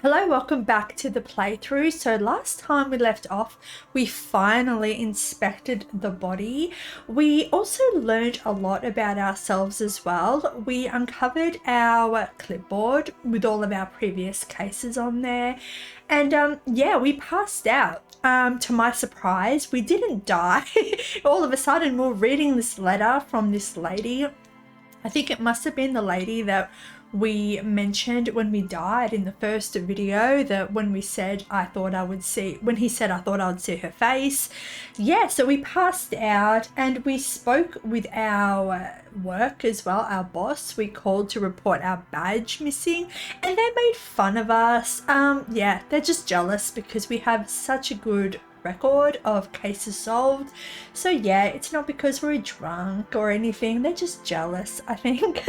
Hello, welcome back to the playthrough. So last time we left off, we finally inspected the body. We also learned a lot about ourselves as well. We uncovered our clipboard with all of our previous cases on there. And yeah, we passed out. To my surprise, we didn't die. All of a sudden, we're reading this letter from this lady. I think it must have been the lady that we mentioned when we died in the first video, that when we said when he said I thought I would see her face. Yeah, so we passed out and we spoke with our work as well, our boss. We called to report our badge missing and they made fun of us. Yeah, they're just jealous because we have such a good record of cases solved. So yeah, it's not because we're drunk or anything, they're just jealous, I think.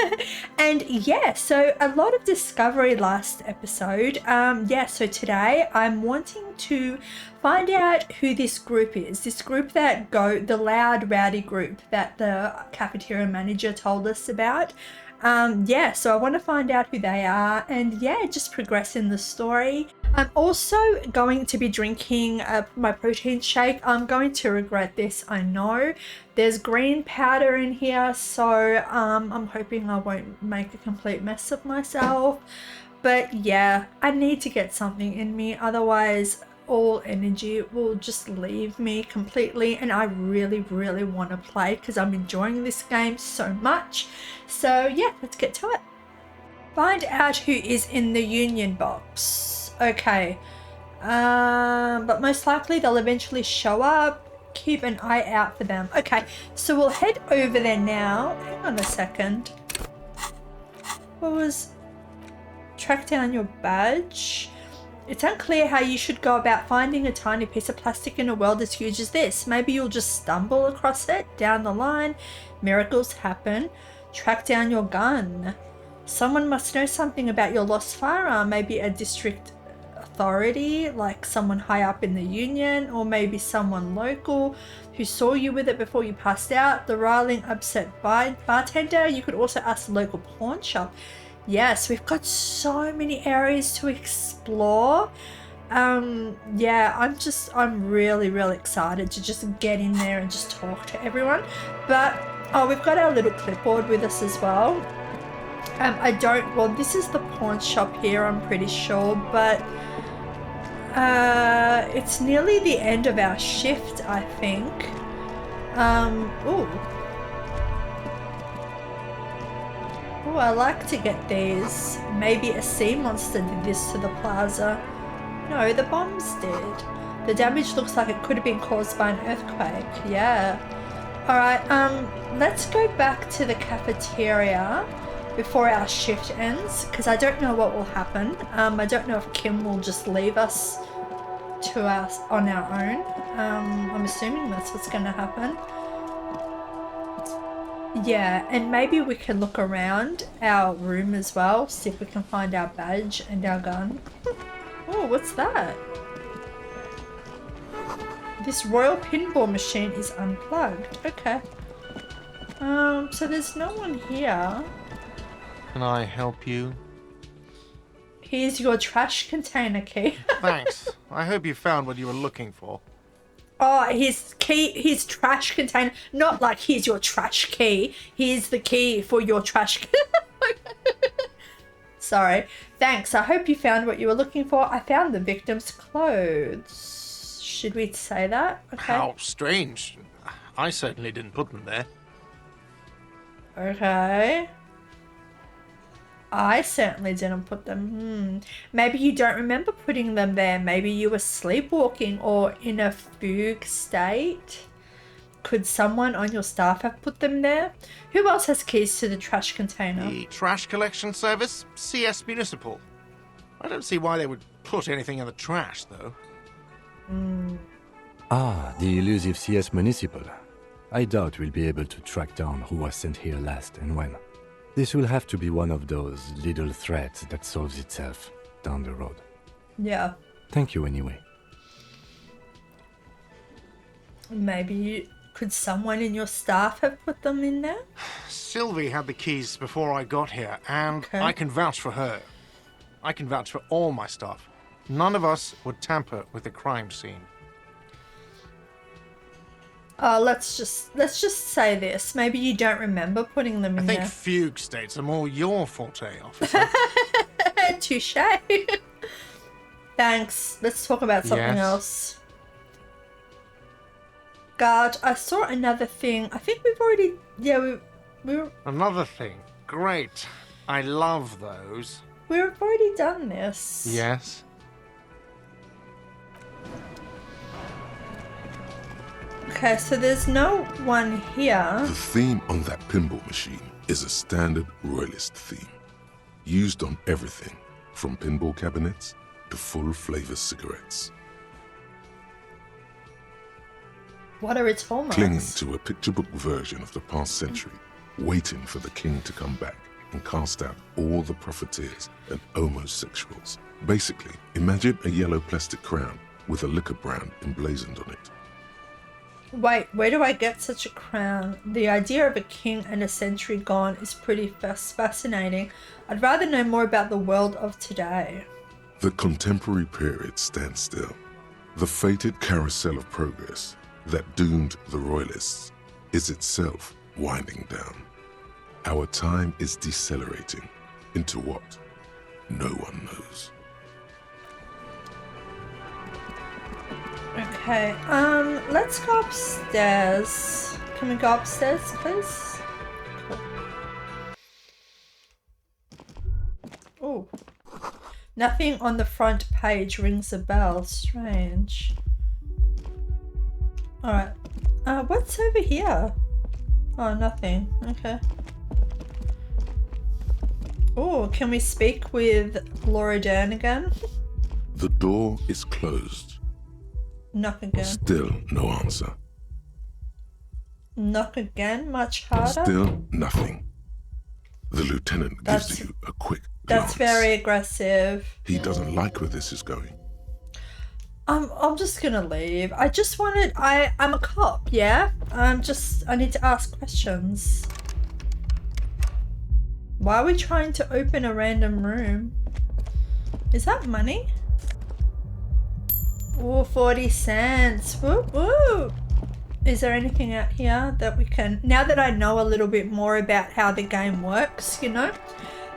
And yeah, so a lot of discovery last episode. Yeah, so today I'm wanting to find out who this group is, this group that the loud rowdy group that the cafeteria manager told us about. Yeah, so I want to find out who they are and yeah, just progress in the story. I'm also going to be drinking my protein shake. I'm going to regret this, I know. There's green powder in here, so I'm hoping I won't make a complete mess of myself. But yeah, I need to get something in me, otherwise all energy will just leave me completely, and I really want to play because I'm enjoying this game so much. So yeah, let's get to it. Find out who is in the union box. Okay, but most likely they'll eventually show up. Keep an eye out for them. Okay, so we'll head over there now. Hang on a second. What was... Track down your badge. It's unclear how you should go about finding a tiny piece of plastic in a world as huge as this. Maybe you'll just stumble across it down the line. Miracles happen. Track down your gun. Someone must know something about your lost firearm. Maybe a district authority, like someone high up in the union, or maybe someone local who saw you with it before you passed out. The riling upset bartender. You could also ask the local pawn shop. Yes, we've got so many areas to explore. Yeah, I'm really excited to just get in there and just talk to everyone. But oh, we've got our little clipboard with us as well. Well, this is the pawn shop here, I'm pretty sure, but it's nearly the end of our shift, I think. Ooh, I like to get these. Maybe a sea monster did this to the plaza. No, the bombs did. The damage looks like it could have been caused by an earthquake. Yeah. Alright, let's go back to the cafeteria before our shift ends, because I don't know what will happen. I don't know if Kim will just leave us on our own. I'm assuming that's what's going to happen. Yeah, and maybe we can look around our room as well, see if we can find our badge and our gun. Oh, what's that? This royal pinball machine is unplugged. Okay. So there's no one here. Can I help you? Here's your trash container key. Thanks. I hope you found what you were looking for. Oh, his trash container. Not like here's your trash key. Here's the key for your trash. Sorry. Thanks. I hope you found what you were looking for. I found the victim's clothes. Should we say that? Okay. How strange. I certainly didn't put them there. Okay. I certainly didn't put them. Maybe you don't remember putting them there. Maybe you were sleepwalking or in a fugue state. Could someone on your staff have put them there? Who else has keys to the trash container? The trash collection service? CS Municipal. I don't see why they would put anything in the trash, though. Ah, the elusive CS Municipal. I doubt we'll be able to track down who was sent here last and when. This will have to be one of those little threats that solves itself down the road. Yeah. Thank you anyway. Maybe could someone in your staff have put them in there? Sylvie had the keys before I got here, and I can vouch for her. I can vouch for all my staff. None of us would tamper with the crime scene. Let's just say this. Maybe you don't remember putting them I in think there. fugue states are more your forte, officer. Touche. Thanks. Let's talk about something Yes. else. Garte, I saw another thing. I think we've already... Yeah, we were... Another thing. Great. I love those. We've already done this. Yes. Okay, so there's no one here. The theme on that pinball machine is a standard royalist theme, used on everything from pinball cabinets to full-flavor cigarettes. What are its hallmarks? Clinging to a picture book version of the past century, waiting for the king to come back and cast out all the profiteers and homosexuals. Basically, imagine a yellow plastic crown with a liquor brand emblazoned on it. Wait, where do I get such a crown? The idea of a king and a century gone is pretty fascinating. I'd rather know more about the world of today. The contemporary period stands still. The fated carousel of progress that doomed the royalists is itself winding down. Our time is decelerating into what no one knows. Okay, let's go upstairs. Can we go upstairs, please? Cool. Oh. Nothing on the front page rings a bell. Strange. Alright. What's over here? Oh, nothing. Okay. Oh, can we speak with Laura Dern again? The door is closed. Knock again. Still no answer. Knock again? Much harder? Still nothing. The lieutenant gives you a quick glance. That's very aggressive. He doesn't like where this is going. I'm just gonna leave. I just wanted... I'm a cop, yeah? I need to ask questions. Why are we trying to open a random room? Is that money? Oh, 40 cents. Whoop, whoop. Is there anything out here that we can... Now that I know a little bit more about how the game works, you know,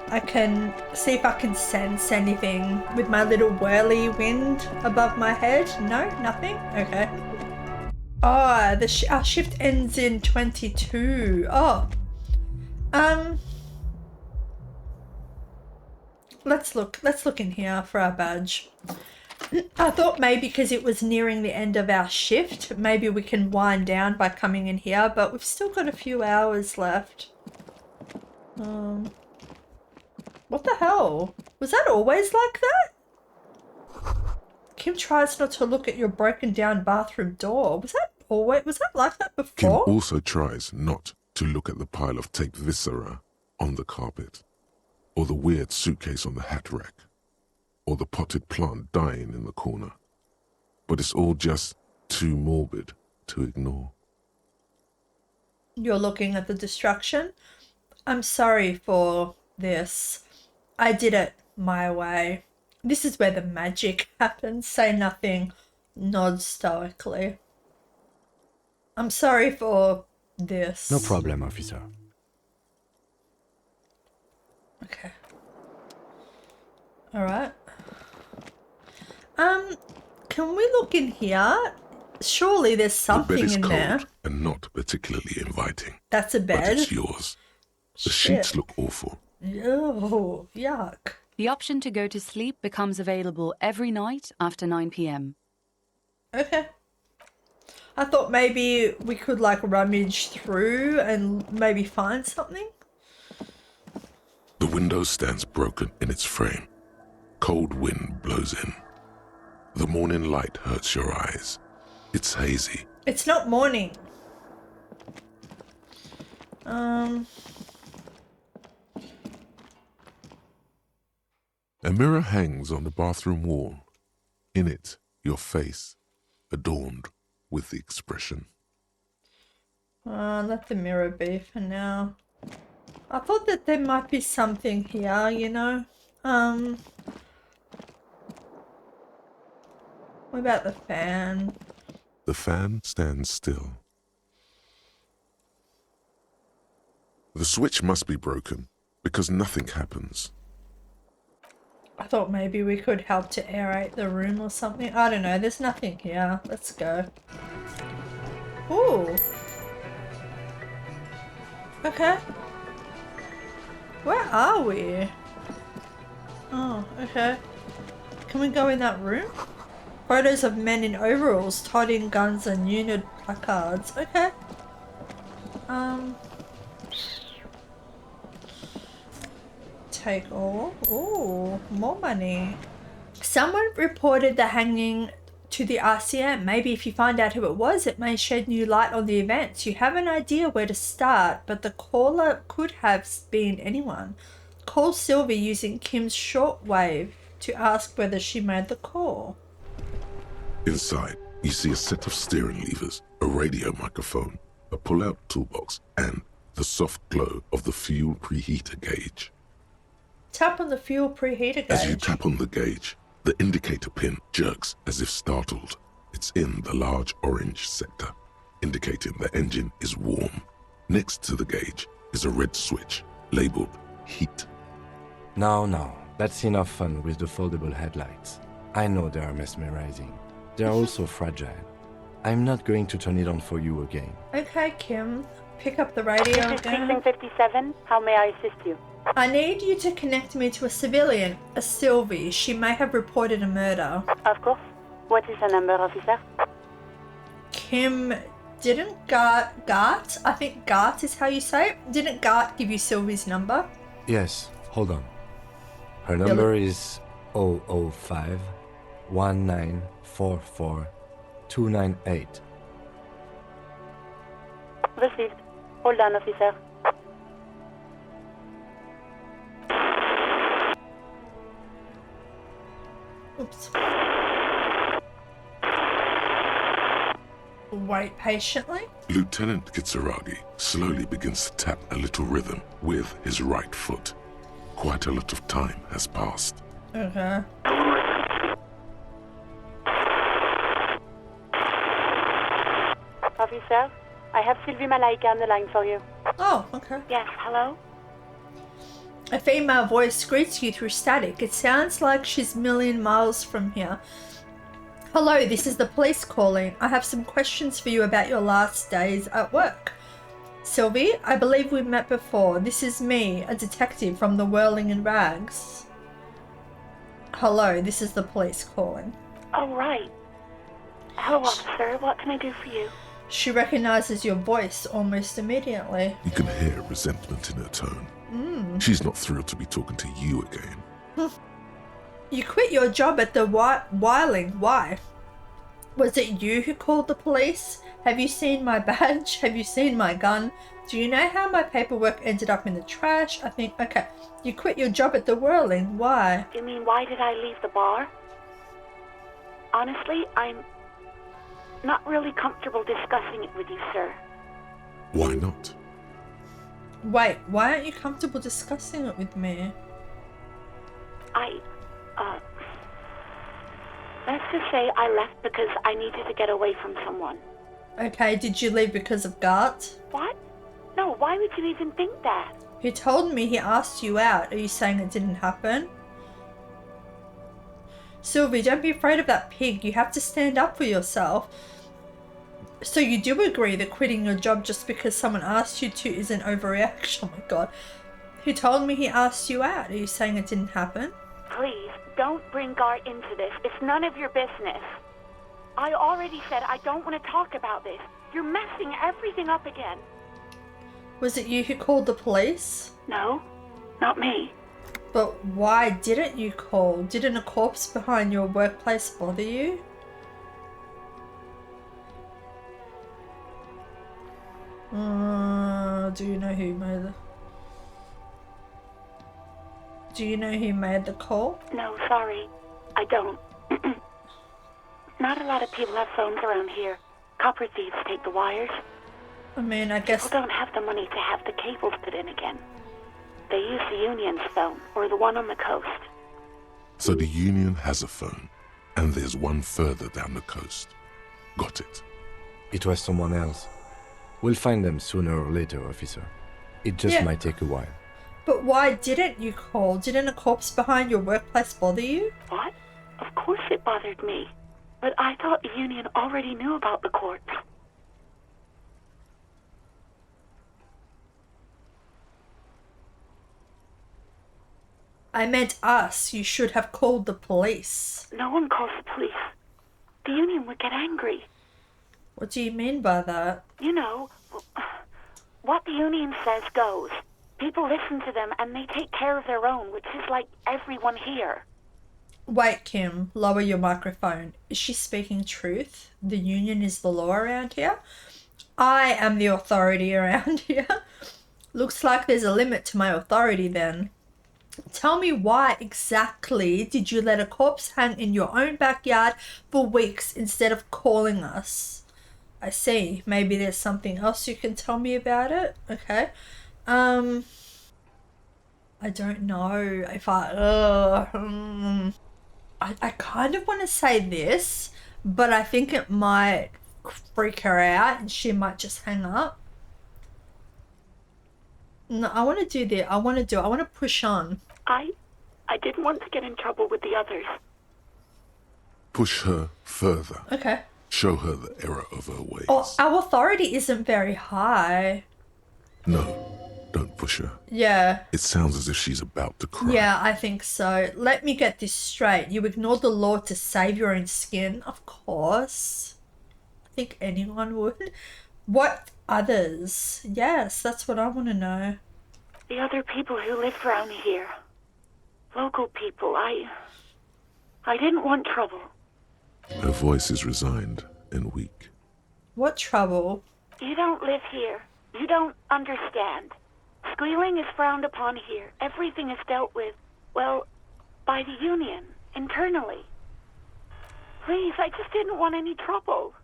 I can see if I can sense anything with my little whirlwind above my head. No, nothing? Okay. Oh, our shift ends in 22. Oh. Let's look in here for our badge. I thought maybe because it was nearing the end of our shift, maybe we can wind down by coming in here, but we've still got a few hours left. What the hell? Was that always like that? Kim tries not to look at your broken down bathroom door. Was that like that Kim before? also tries not to look at the pile of taped viscera on the carpet, or the weird suitcase on the hat rack, or the potted plant dying in the corner. But it's all just too morbid to ignore. You're looking at the destruction? I'm sorry for this. I did it my way. This is where the magic happens. Say nothing. Nod stoically. I'm sorry for this. No problem, officer. Okay. Alright. Can we look in here? Surely there's The something bed is in cold there. and not particularly inviting. That's a But bed. it's yours. The Shit. sheets look awful. Oh, yuck. The option to go to sleep becomes available every night after 9 p.m. Okay. I thought maybe we could like rummage through and maybe find something. The window stands broken in its frame. Cold wind blows in. The morning light hurts your eyes. It's hazy. It's not morning. A mirror hangs on the bathroom wall. In it, your face, adorned with the expression. Let the mirror be for now. I thought that there might be something here, you know. What about the fan? The fan stands still. The switch must be broken because nothing happens. I thought maybe we could help to aerate the room or something. I don't know. There's nothing here. Let's go. Ooh. Okay. Where are we? Oh, okay. Can we go in that room? Photos of men in overalls, toting guns and unit placards. Okay. Take all. Ooh, more money. Someone reported the hanging to the RCM. Maybe if you find out who it was, it may shed new light on the events. You have an idea where to start, but the caller could have been anyone. Call Sylvie using Kim's shortwave to ask whether she made the call. Inside, you see a set of steering levers, a radio microphone, a pull-out toolbox, and the soft glow of the fuel preheater gauge. Tap on the fuel preheater gauge. As you tap on the gauge, the indicator pin jerks as if startled. It's in the large orange sector, indicating the engine is warm. Next to the gauge is a red switch labeled heat. Now, that's enough fun with the foldable headlights. I know they are mesmerizing. They're also fragile. I'm not going to turn it on for you again. Okay, Kim. Pick up the radio This is again. Precinct 57. How may I assist you? I need you to connect me to a civilian, a Sylvie. She may have reported a murder. Of course. What is the number, officer? Kim, didn't Garte, I think Garte is how you say it, didn't Garte give you Sylvie's number? Yes, hold on. Her number is 005 1944 298. Received. Hold on, officer. Oops. Wait patiently. Lieutenant Kitsuragi slowly begins to tap a little rhythm with his right foot. Quite a lot of time has passed. Okay. Officer, I have Sylvie Malaika on the line for you. Oh, okay. Yes, hello? A female voice greets you through static. It sounds like she's a million miles from here. Hello, this is the police calling. I have some questions for you about your last days at work. Sylvie, I believe we've met before. This is me, a detective from the Whirling in Rags. Hello, this is the police calling. Oh, right. Hello, officer. What can I do for you? She recognizes your voice almost immediately. You can hear resentment in her tone. She's not thrilled to be talking to you again. You quit your job at the Whirling. Why? Was it you who called the police? Have you seen my badge? Have you seen my gun? Do you know how my paperwork ended up in the trash? I think, okay. You quit your job at the Whirling. Why? You mean, why did I leave the bar? Honestly, I'm not really comfortable discussing it with you, sir. Why not? Wait, why aren't you comfortable discussing it with me? Let's just say I left because I needed to get away from someone. Okay, did you leave because of Garte? What? No, why would you even think that? He told me he asked you out. Are you saying it didn't happen? Sylvie, don't be afraid of that pig. You have to stand up for yourself. So you do agree that quitting your job just because someone asked you to is an overreaction? Oh my god. He told me he asked you out. Are you saying it didn't happen? Please, don't bring Garte into this. It's none of your business. I already said I don't want to talk about this. You're messing everything up again. Was it you who called the police? No, not me. But why didn't you call? Didn't a corpse behind your workplace bother you? Do you know who made the... Do you know who made the call? No, sorry. I don't. Not a lot of people have phones around here. Copper thieves take the wires. I mean, I guess... People don't have the money to have the cables put in again. They use the Union's phone, or the one on the coast. So the Union has a phone, and there's one further down the coast. Got it. It was someone else. We'll find them sooner or later, officer. It just Yeah. might take a while. But why didn't you call? Didn't a corpse behind your workplace bother you? What? Of course it bothered me. But I thought the Union already knew about the corpse. I meant us. You should have called the police. No one calls the police. The Union would get angry. What do you mean by that? You know, what the Union says goes. People listen to them and they take care of their own, which is like everyone here. Wait, Kim, lower your microphone. Is she speaking truth? The Union is the law around here? I am the authority around here. Looks like there's a limit to my authority then. Tell me, why exactly did you let a corpse hang in your own backyard for weeks instead of calling us? I see. Maybe there's something else you can tell me about it? Okay. I don't know if I kind of want to say this, but I think it might freak her out and she might just hang up. No, I want to do this. I want to push on. I didn't want to get in trouble with the others. Push her further. Okay. Show her the error of her ways. Oh, our authority isn't very high. No, don't push her. Yeah. It sounds as if she's about to cry. Yeah, I think so. Let me get this straight. You ignored the law to save your own skin? Of course. I think anyone would. What others? Yes, that's what I want to know. The other people who live around here. Local people. I didn't want trouble. Her voice is resigned and weak. What trouble? You don't live here. You don't understand. Squealing is frowned upon here. Everything is dealt with, well, by the Union, internally. Please, I just didn't want any trouble.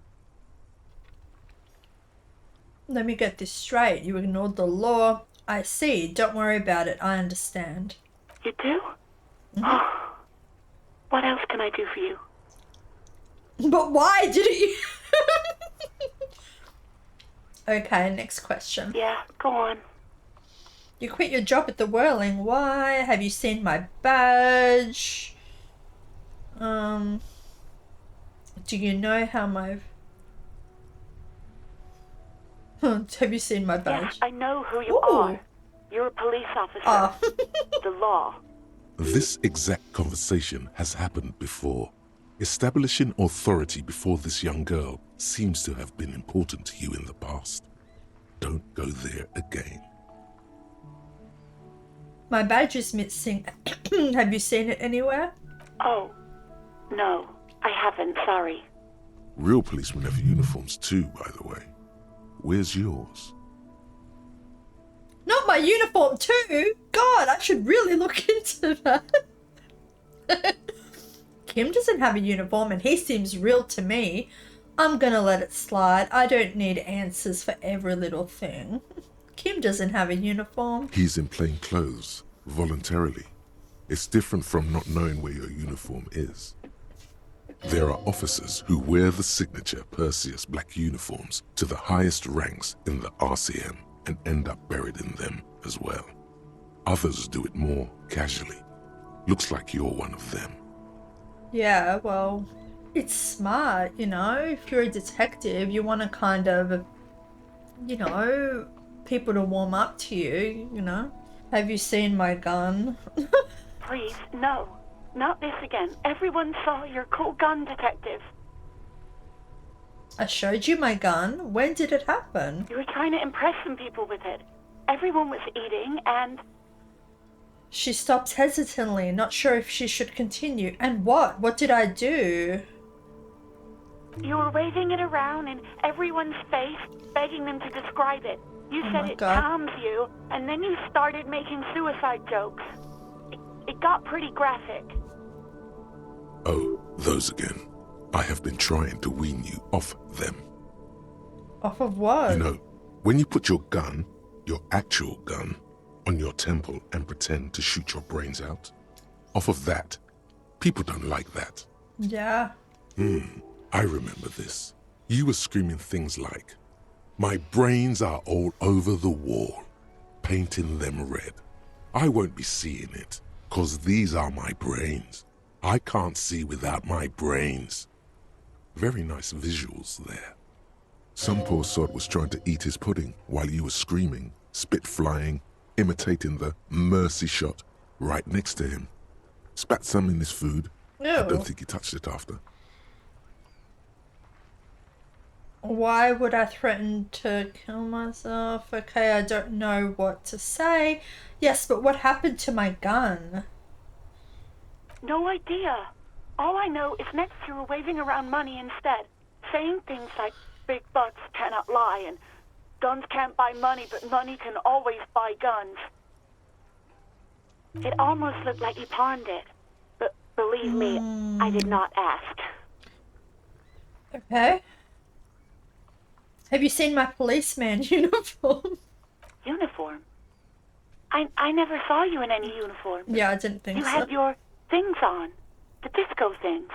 Let me get this straight. You ignored the law. I see. Don't worry about it. I understand. You do? Oh, what else can I do for you? But why didn't you? Okay, next question. Yeah, go on. You quit your job at the Whirling. Why? Have you seen my badge? Do you know how my... Have you seen my Yeah, badge? I know who you Ooh. are. You're a police officer. Oh. The law. This exact conversation has happened before. Establishing authority before this young girl seems to have been important to you in the past. Don't go there again. My badge is missing. Have you seen it anywhere? Oh, no, I haven't, sorry. Real policemen have uniforms too, by the way. Where's yours? Not my uniform too! God, I should really look into that. Kim doesn't have a uniform and he seems real to me. I'm gonna let it slide. I don't need answers for every little thing. Kim doesn't have a uniform. He's in plain clothes, voluntarily. It's different from not knowing where your uniform is. There are officers who wear the signature Perseus black uniforms to the highest ranks in the RCM and end up buried in them as well. Others do it more casually. Looks like you're one of them. Yeah, well, it's smart, you know? If you're a detective, you want to kind of, you know, people to warm up to you, you know? Have you seen my gun? Please, no. Not this again. Everyone saw your cool gun, detective. I showed you my gun. When did it happen? You were trying to impress some people with it. Everyone was eating and... She stopped hesitantly, not sure if she should continue. And what? What did I do? You were waving it around in everyone's face, begging them to describe it. You said my it God. calms you, and then you started making suicide jokes. It got pretty graphic. Oh, those again. I have been trying to wean you off them. Off of what? You know, when you put your gun, your actual gun, on your temple and pretend to shoot your brains out, off of that, People don't like that. Yeah. I remember this. You were screaming things like, "My brains are all over the wall, painting them red. I won't be seeing it, 'cause these are my brains. I can't see without my brains." Very nice visuals there. Some poor sod was trying to eat his pudding while you were screaming, spit flying, imitating the mercy shot right next to him. Spat some in his food. I Ew. don't think he touched it after. Why would I threaten to kill myself? Okay, I don't know what to say. Yes, but what happened to my gun? No idea. All I know is next you were waving around money instead, saying things like big butts cannot lie and guns can't buy money, but money can always buy guns. It almost looked like you pawned it, but believe me, I did not ask. Okay. Have you seen my policeman uniform? Uniform? I never saw you in any uniform. Yeah, I didn't think You so. had your things on, the disco things.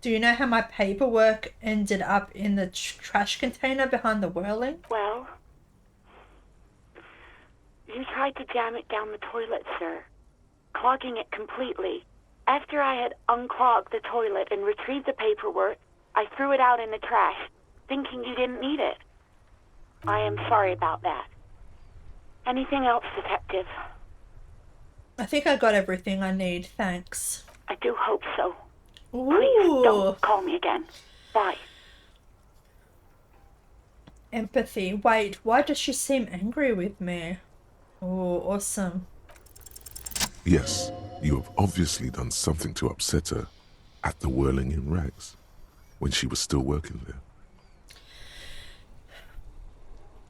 Do you know how my paperwork ended up in the trash container behind the whirling? Well, you tried to jam it down the toilet, sir, clogging it completely. After I had unclogged the toilet and retrieved the paperwork, I threw it out in the trash, thinking you didn't need it. I am sorry about that. Anything else, Detective? I think I got everything I need, thanks. I do hope so. Ooh. Please don't call me again. Bye. Empathy. Wait, why does she seem angry with me? Oh, awesome. Yes, you have obviously done something to upset her at the Whirling in Rags when she was still working there.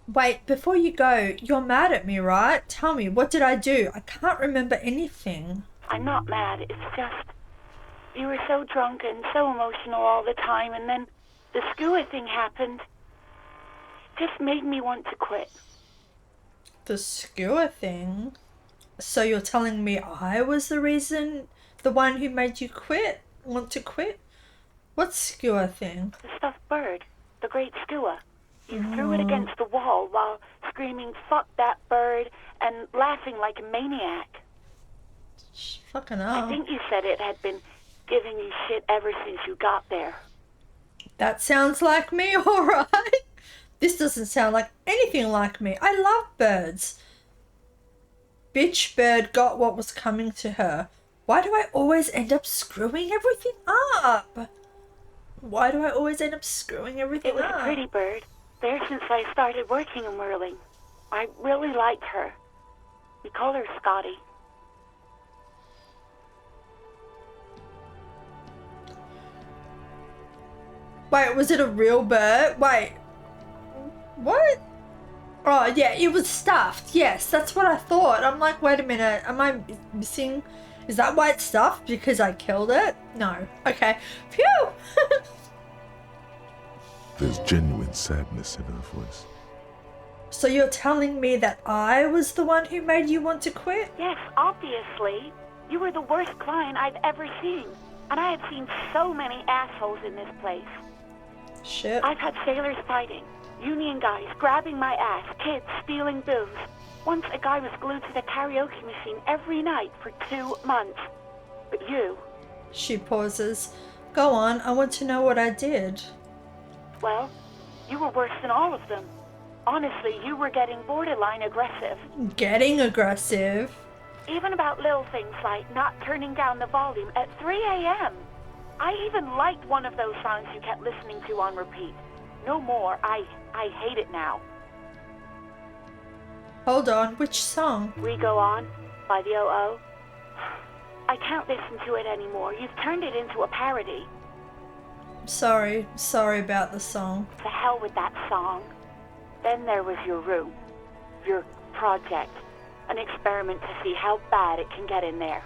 Wait, before you go, you're mad at me, right? Tell me, what did I do? I can't remember anything. I'm not mad. It's just you were so drunk and so emotional all the time, and then the skewer thing happened. It just made me want to quit. The skewer thing? So you're telling me I was the reason, the one who made you quit? Want to quit? What skewer thing? The stuffed bird, the great skewer. You threw it against the wall while screaming, "Fuck that bird," and laughing like a maniac. Fucking I hell. think you said it had been giving you shit ever since you got there. That sounds like me, alright. This doesn't sound like anything like me. I love birds. Bitch bird got what was coming to her. Why do I always end up screwing everything up? Why do I always end up screwing everything It was up? a pretty bird. There since I started working in whirling. I really liked her. We call her Scotty. Wait, was it a real bird? Wait. What? Oh, yeah, it was stuffed. Yes, that's what I thought. I'm like, wait a minute. Am I missing? Is that why it's stuffed? Because I killed it? No. Okay. Phew! There's genuine sadness in her voice. So you're telling me that I was the one who made you want to quit? Yes, obviously. You were the worst client I've ever seen. And I have seen so many assholes in this place. Shit. I've had sailors fighting, union guys grabbing my ass, kids stealing booze. Once a guy was glued to the karaoke machine every night for 2 months. But you, She pauses. Go on, I want to know what I did. well, you were worse than all of them. Honestly, you were getting borderline aggressive. Getting aggressive. Even about little things like not turning down the volume at 3 a.m. I even liked one of those songs you kept listening to on repeat. No more. I hate it now. Hold on, which song? We Go On by the O.O. I can't listen to it anymore. You've turned it into a parody. Sorry about the song. To hell with that song. Then there was your room. Your project. An experiment to see how bad it can get in there.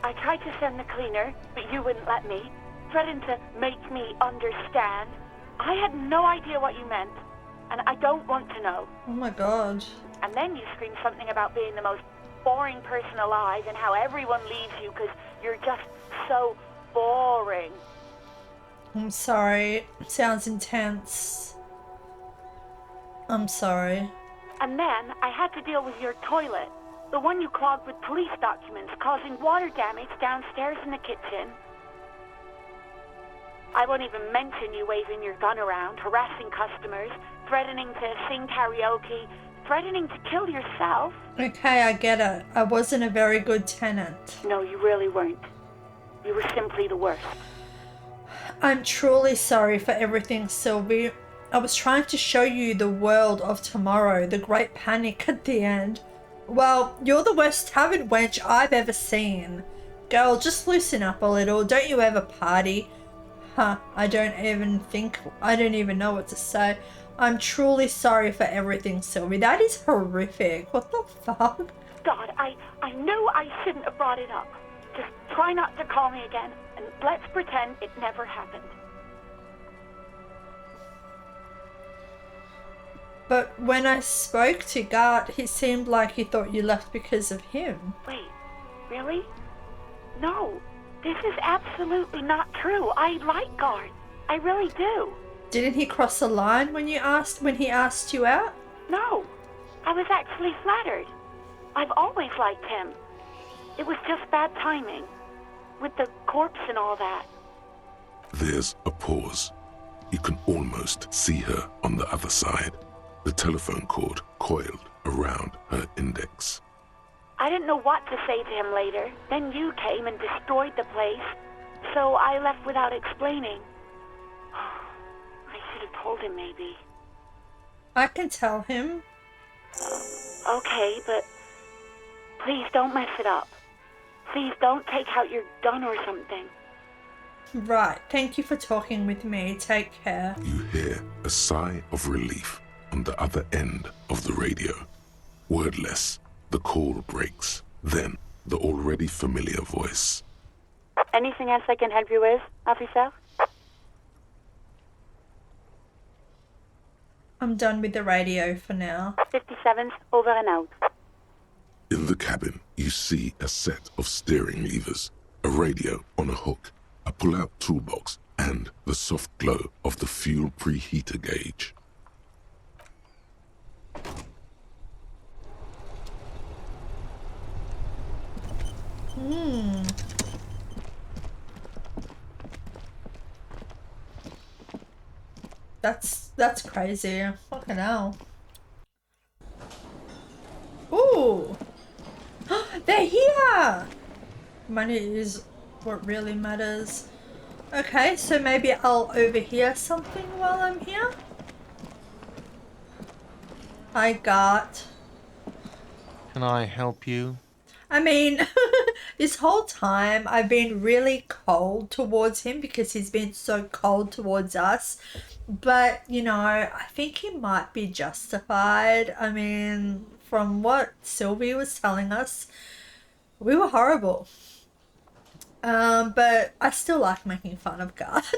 I tried to send the cleaner, but you wouldn't let me. Threatened to make me understand. I had no idea what you meant, and I don't want to know. Oh my god. And then you screamed something about being the most boring person alive and how everyone leaves you because you're just so boring. I'm sorry. Sounds intense. I'm sorry. And then I had to deal with your toilet. The one you clogged with police documents, causing water damage downstairs in the kitchen. I won't even mention you waving your gun around, harassing customers, threatening to sing karaoke, threatening to kill yourself. Okay, I get it. I wasn't a very good tenant. No, you really weren't. You were simply the worst. I'm truly sorry for everything, Sylvie. I was trying to show you the world of tomorrow, the great panic at the end. Well, you're the worst tavern wench I've ever seen. Girl, just loosen up a little. Don't you ever party? Huh, I don't even know what to say. I'm truly sorry for everything, Sylvie. That is horrific. What the fuck? God, I knew I shouldn't have brought it up. Just try not to call me again, and let's pretend it never happened. But when I spoke to Garte, he seemed like he thought you left because of him. Wait, really? No, this is absolutely not true. I like Garte. I really do. Didn't he cross the line when he asked you out? No, I was actually flattered. I've always liked him. It was just bad timing, with the corpse and all that. There's a pause. You can almost see her on the other side. The telephone cord coiled around her index. I didn't know what to say to him later. Then you came and destroyed the place, so I left without explaining. I should have told him, maybe. I can tell him. Okay, but please don't mess it up. Please don't take out your gun or something. Right, thank you for talking with me. Take care. You hear a sigh of relief on the other end of the radio. Wordless, the call breaks. Then, the already familiar voice. Anything else I can help you with, officer? I'm done with the radio for now. 57's over and out. In the cabin, you see a set of steering levers, a radio on a hook, a pull-out toolbox, and the soft glow of the fuel preheater gauge. That's crazy. Fucking hell. Ooh! They're here! Money is what really matters. Okay, so maybe I'll overhear something while I'm here. Hi, Garte. Can I help you? I mean, this whole time I've been really cold towards him because he's been so cold towards us. But, you know, I think he might be justified. I mean, from what Sylvie was telling us, we were horrible. But I still like making fun of Garte.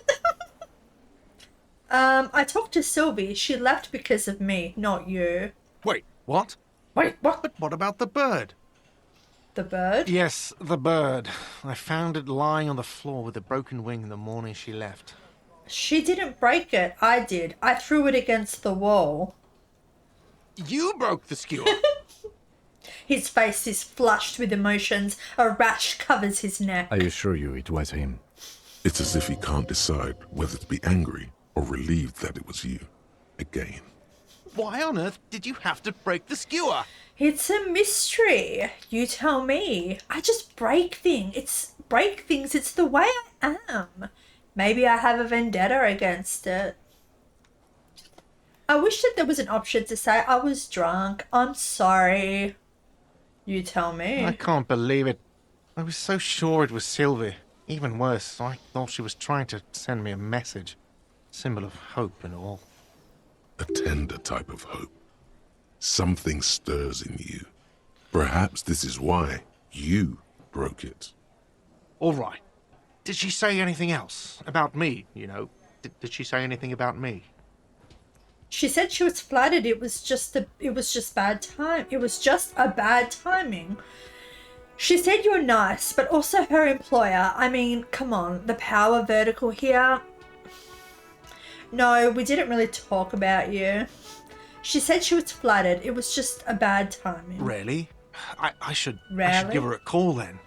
I talked to Sylvie. She left because of me, not you. Wait, what? Wait, what? But what about the bird? The bird? Yes, the bird. I found it lying on the floor with a broken wing the morning she left. She didn't break it. I did. I threw it against the wall. You broke the skewer! His face is flushed with emotions. A rash covers his neck. I assure you it was him. It's as if he can't decide whether to be angry or relieved that it was you. Again. Why on earth did you have to break the skewer? It's a mystery. You tell me. I just break things. It's the way I am. Maybe I have a vendetta against it. I wish that there was an option to say I was drunk. I'm sorry. You tell me. I can't believe it. I was so sure it was Sylvie. Even worse, I thought she was trying to send me a message. Symbol of hope and all. A tender type of hope. Something stirs in you. Perhaps this is why you broke it. All right. Did she say anything else? About me, you know? Did she say anything about me? She said she was flattered. It was just bad time. It was just a bad timing. She said you're nice, but also her employer. I mean, come on, the power vertical here. No, we didn't really talk about you. She said she was flattered. It was just a bad timing. Really? I should Really? give her a call then.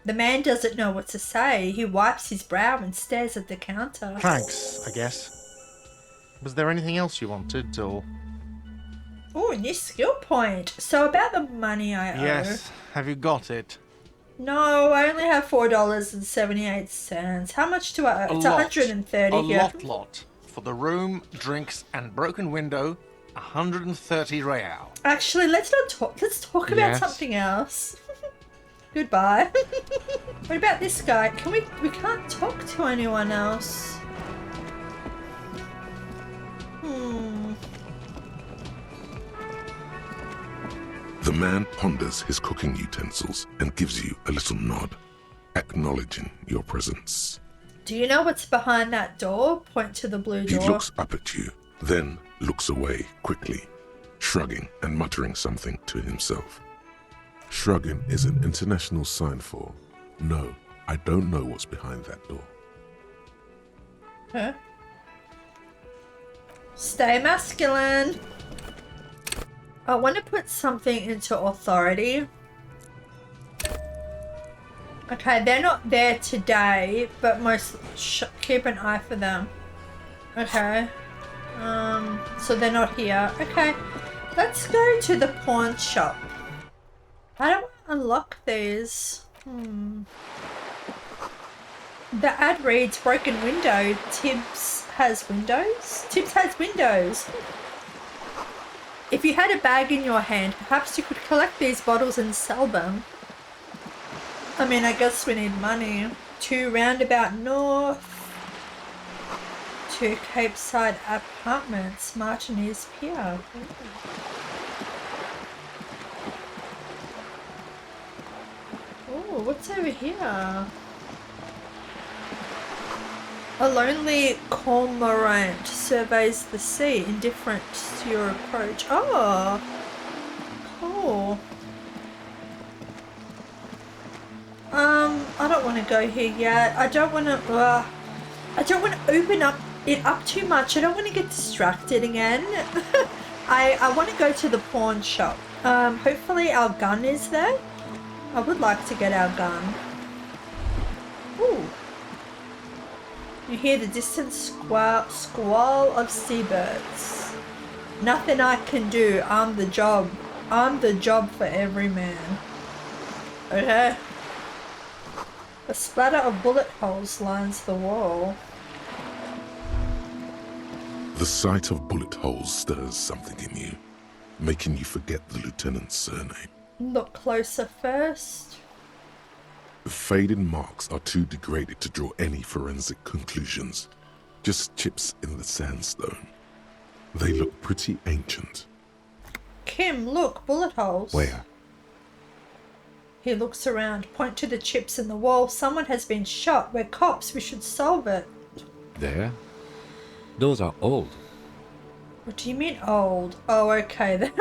The man doesn't know what to say. He wipes his brow and stares at the counter. Thanks, I guess. Was there anything else you wanted, or...? Oh, new skill point. So about the money I owe. Yes. Have you got it? No, I only have $4.78. How much do I owe? It's 130 here. lot. For the room, drinks, and broken window, 130 real. Actually, let's not talk. Let's talk about Yes. something else. Goodbye. What about this guy? We can't talk to anyone else. The man ponders his cooking utensils and gives you a little nod, acknowledging your presence. Do you know what's behind that door? Point to the blue He door. looks up at you, then looks away quickly, shrugging and muttering something to himself. Shrugging is an international sign for, no, I don't know what's behind that door. Huh? Stay masculine. I want to put something into authority. Okay, they're not there today, but keep an eye for them. Okay. So they're not here. Okay. Let's go to the pawn shop. I don't want to unlock these. The ad reads broken window. Tibbs has windows? Tibbs has windows. If you had a bag in your hand, perhaps you could collect these bottles and sell them. I mean, I guess we need money. 2 Roundabout North. 2 Cape Side Apartments. Martinaise Pier. Oh, what's over here? A lonely cormorant surveys the sea, indifferent to your approach. Oh, cool. I don't want to go here yet. I don't want to open it up too much. I don't want to get distracted again. I want to go to the pawn shop. Hopefully our gun is there. I would like to get our gun. Ooh. You hear the distant squall of seabirds. Nothing I can do. I'm the job. I'm the job for every man. Okay. A splatter of bullet holes lines the wall. The sight of bullet holes stirs something in you, making you forget the lieutenant's surname. Look closer first. The faded marks are too degraded to draw any forensic conclusions, just chips in the sandstone. They look pretty ancient. Kim, look, bullet holes. Where? He looks around. Point to the chips in the wall. Someone has been shot. We're cops. We should solve it. There? Those are old. What do you mean old? Oh, okay then.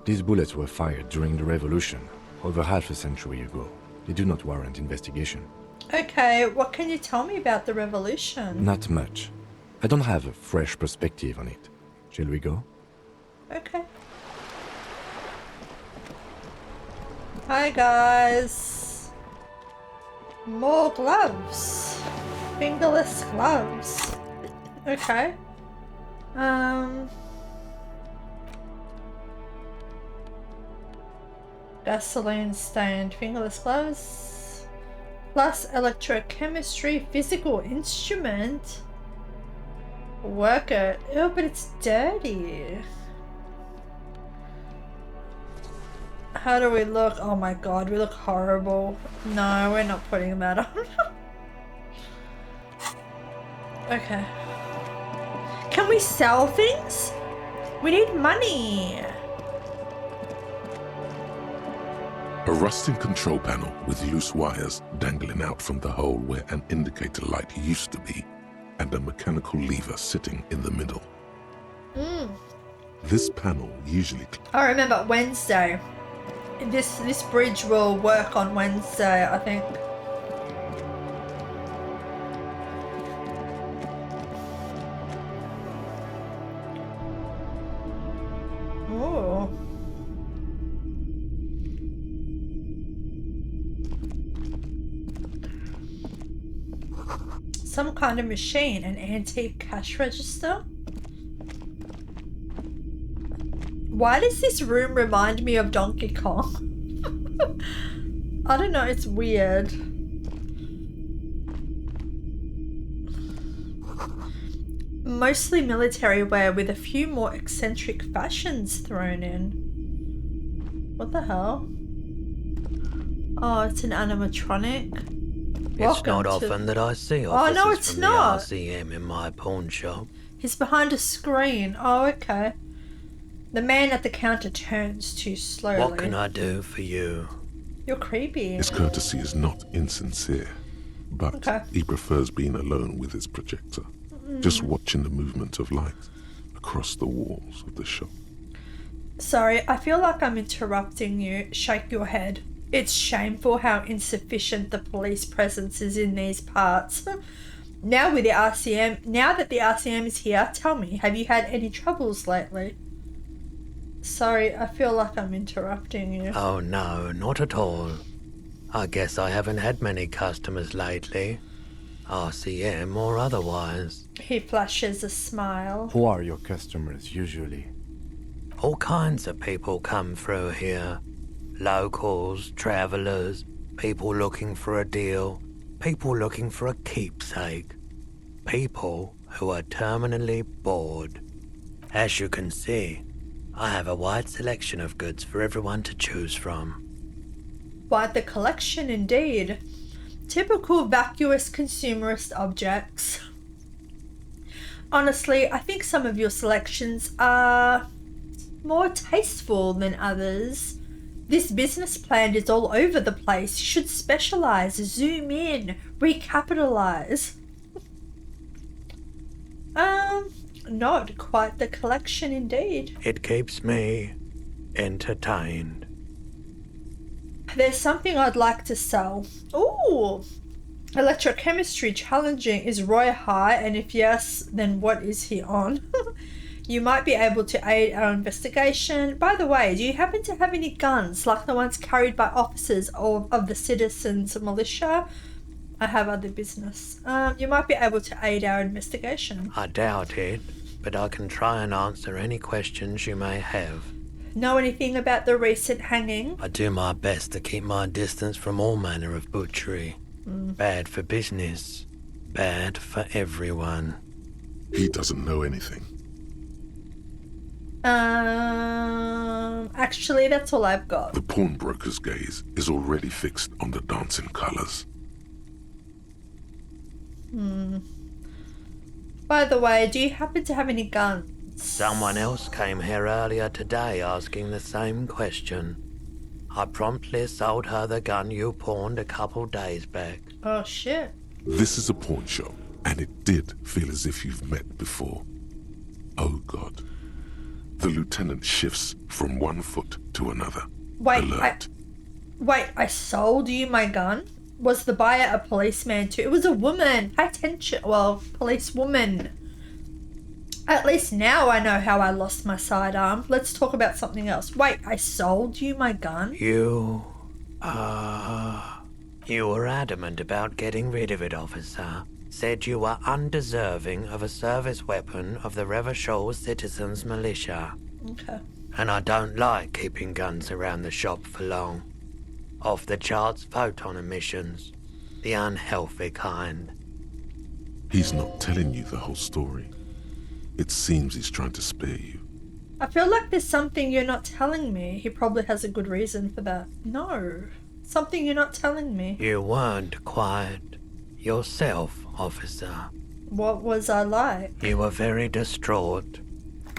These bullets were fired during the Revolution, over half a century ago. They do not warrant investigation. Okay, what can you tell me about the revolution? Not much. I don't have a fresh perspective on it. Shall we go? Okay. Hi guys. More gloves. Fingerless gloves. Okay. Gasoline stained fingerless gloves. Plus electrochemistry, physical instrument. Work it. Oh, but it's dirty. How do we look? Oh my god, we look horrible. No, we're not putting that on. Okay. Can we sell things? We need money. A rusting control panel with loose wires dangling out from the hole where an indicator light used to be and a mechanical lever sitting in the middle. This panel usually... I remember Wednesday. This bridge will work on Wednesday, I think. Oh. Some kind of machine, an antique cash register. Why does this room remind me of Donkey Kong? I don't know, it's weird. Mostly military wear with a few more eccentric fashions thrown in. What the hell? Oh, it's an animatronic. It's not often that I see officers from the RCM in my pawn shop. He's behind a screen. Oh, okay. The man at the counter turns too slowly. What can I do for you? You're creepy. His courtesy is not insincere, but he prefers being alone with his projector, just watching the movement of light across the walls of the shop. Sorry, I feel like I'm interrupting you. Shake your head. It's shameful how insufficient the police presence is in these parts. Now that the RCM is here, tell me, have you had any troubles lately? Sorry, I feel like I'm interrupting you. Oh no, not at all. I guess I haven't had many customers lately. RCM or otherwise. He flashes a smile. Who are your customers usually? All kinds of people come through here. Locals, travellers, people looking for a deal, people looking for a keepsake. People who are terminally bored. As you can see, I have a wide selection of goods for everyone to choose from. Quite the collection indeed. Typical vacuous consumerist objects. Honestly, I think some of your selections are more tasteful than others. This business plan is all over the place. You should specialize, zoom in, recapitalize. Not quite the collection indeed. It keeps me entertained. There's something I'd like to sell. Ooh! Electrochemistry challenging. Is Roy high? And if yes, then what is he on? You might be able to aid our investigation. By the way, do you happen to have any guns like the ones carried by officers of the citizens' militia? I have other business. You might be able to aid our investigation. I doubt it, but I can try and answer any questions you may have. Know anything about the recent hanging? I do my best to keep my distance from all manner of butchery. Bad for business. Bad for everyone. He doesn't know anything. Actually, that's all I've got. The pawnbroker's gaze is already fixed on the dancing colours. By the way, do you happen to have any guns? Someone else came here earlier today asking the same question. I promptly sold her the gun you pawned a couple days back. Oh, shit. This is a pawn shop, and it did feel as if you've met before. Oh God. The lieutenant shifts from one foot to another. Alert. I sold you my gun? Was the buyer a policeman too? It was a woman. Pay attention. Well, police woman. At least now I know how I lost my sidearm. Let's talk about something else. Wait, I sold you my gun? You were adamant about getting rid of it, officer. Said you were undeserving of a service weapon of the Revachol citizens' militia. Okay. And I don't like keeping guns around the shop for long. Off-the-charts photon emissions. The unhealthy kind. He's not telling you the whole story. It seems he's trying to spare you. I feel like there's something you're not telling me. He probably has a good reason for that. No. Something you're not telling me. You weren't quite yourself, officer. What was I like? You were very distraught.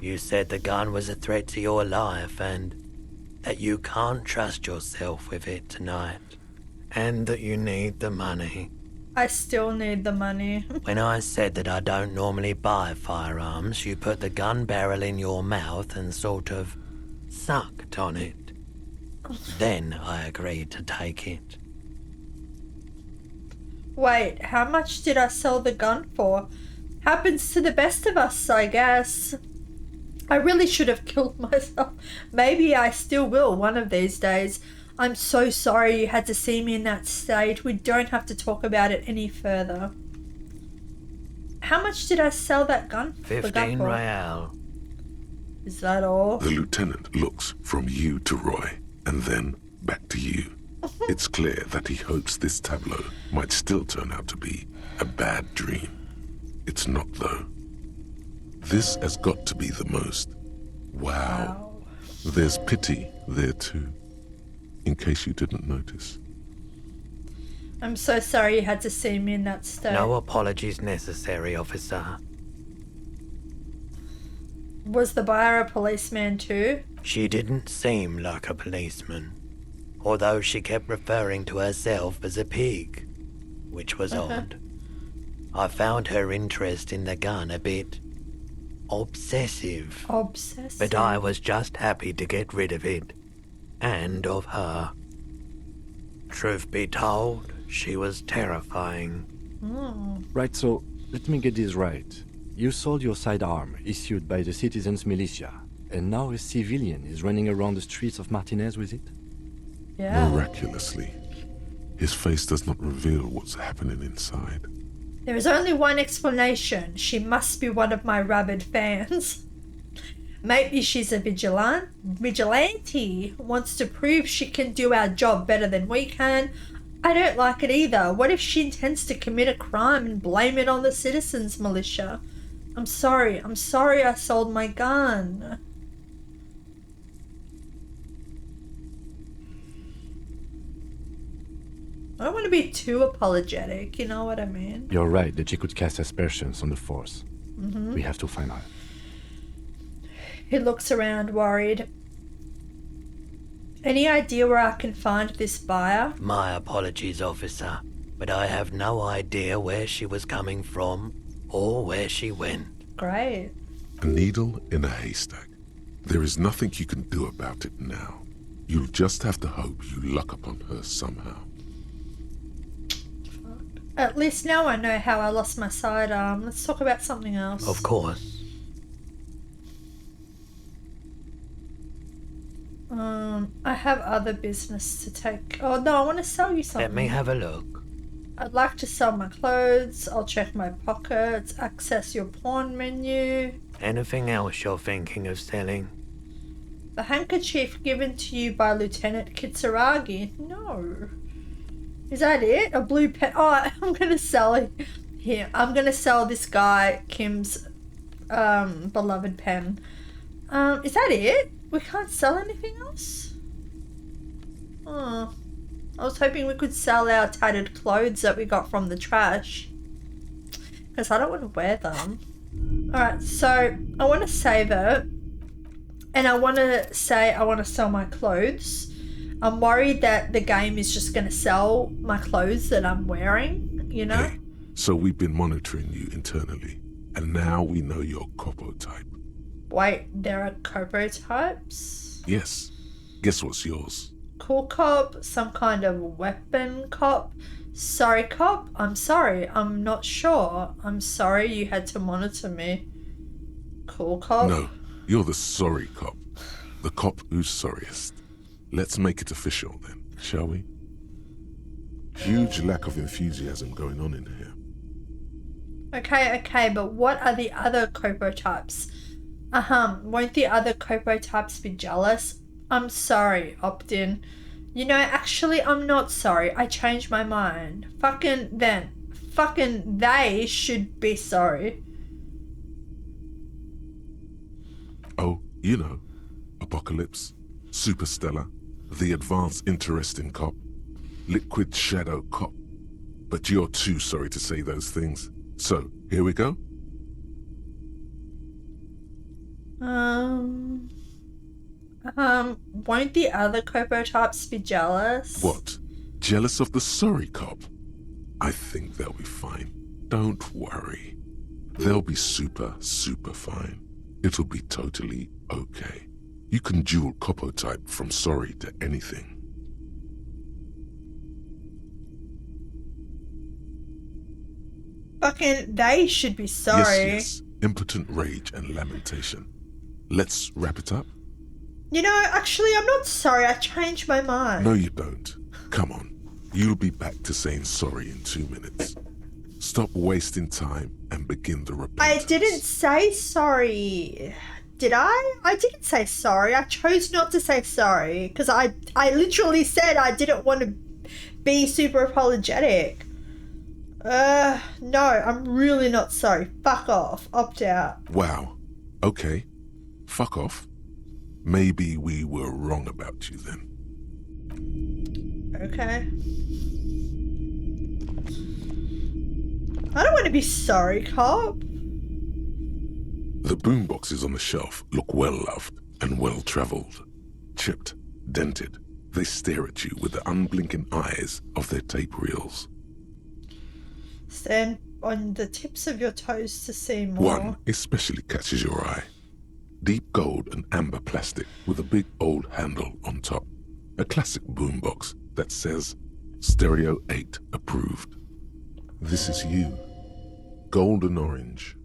You said the gun was a threat to your life and that you can't trust yourself with it tonight. And that you need the money. I still need the money. When I said that I don't normally buy firearms, you put the gun barrel in your mouth and sort of sucked on it. Then I agreed to take it. Wait, how much did I sell the gun for? Happens to the best of us, I guess. I really should have killed myself. Maybe I still will one of these days. I'm so sorry you had to see me in that state. We don't have to talk about it any further. How much did I sell that gun? 15 real. Is that all? The lieutenant looks from you to Roy, and then back to you. It's clear that he hopes this tableau might still turn out to be a bad dream. It's not, though. This has got to be the most. Wow. There's pity there, too, in case you didn't notice. I'm so sorry you had to see me in that state. No apologies necessary, officer. Was the buyer a policeman too? She didn't seem like a policeman, although she kept referring to herself as a pig, which was odd. I found her interest in the gun a bit obsessive. Obsessive. But I was just happy to get rid of it, and of her. Truth be told, she was terrifying. Right, so let me get this right. You sold your sidearm, issued by the citizens' militia, and now a civilian is running around the streets of Martinaise with it? Yeah. Miraculously, his face does not reveal what's happening inside. There is only one explanation. She must be one of my rabid fans. Maybe she's a vigilante, wants to prove she can do our job better than we can. I don't like it either. What if she intends to commit a crime and blame it on the citizens' militia? I'm sorry I sold my gun. I don't want to be too apologetic, you know what I mean? You're right that she could cast aspersions on the force. We have to find her. He looks around worried. Any idea where I can find this buyer? My apologies, officer, but I have no idea where she was coming from or where she went. Great. A needle in a haystack. There is nothing you can do about it now. You'll just have to hope you luck upon her somehow. At least now I know how I lost my sidearm. Let's talk about something else. Of course. I have other business to take. Oh no, I want to sell you something. Let me have a look. I'd like to sell my clothes. I'll check my pockets, access your pawn menu. Anything else you're thinking of selling? The handkerchief given to you by Lieutenant Kitsuragi. No. Is that it? A blue pen? Oh, I'm going to sell it here. I'm going to sell this guy Kim's beloved pen. Is that it? We can't sell anything else? Oh, I was hoping we could sell our tattered clothes that we got from the trash. Because I don't want to wear them. Alright, so I want to save it. And I want to say I want to sell my clothes. I'm worried that the game is just going to sell my clothes that I'm wearing, you know? Hey, so we've been monitoring you internally, and now we know your copo type. Wait, there are copo types? Yes. Guess what's yours? Cool cop, some kind of weapon cop. Sorry cop, I'm sorry, I'm not sure. I'm sorry you had to monitor me. Cool cop? No, you're the sorry cop. The cop who's sorriest. Let's make it official then, shall we? Huge lack of enthusiasm going on in here. Okay, but what are the other copo types? Won't the other copo types be jealous? I'm sorry, opt-in. You know, actually, I'm not sorry. I changed my mind. Fucking they should be sorry. Oh, you know, Apocalypse, Superstellar, the advanced interesting cop, liquid shadow cop. But you're too sorry to say those things. So, here we go. Won't the other copo types be jealous? What? Jealous of the sorry cop? I think they'll be fine. Don't worry. They'll be super, super fine. It'll be totally okay. You can dual Copo type from sorry to anything. Fucking, they should be sorry. Yes. Impotent rage and lamentation. Let's wrap it up? You know, actually, I'm not sorry. I changed my mind. No, you don't. Come on. You'll be back to saying sorry in 2 minutes. Stop wasting time and begin the repentance. I didn't say sorry. Did I? I didn't say sorry. I chose not to say sorry because I literally said I didn't want to be super apologetic. No, I'm really not sorry. Fuck off. Opt out. Wow. Okay. Fuck off. Maybe we were wrong about you then. Okay. I don't want to be sorry, cop. The boomboxes on the shelf look well-loved and well-travelled. Chipped, dented, they stare at you with the unblinking eyes of their tape reels. Stand on the tips of your toes to see more. One especially catches your eye. Deep gold and amber plastic with a big old handle on top. A classic boombox that says Stereo 8 approved. This is you. Golden orange.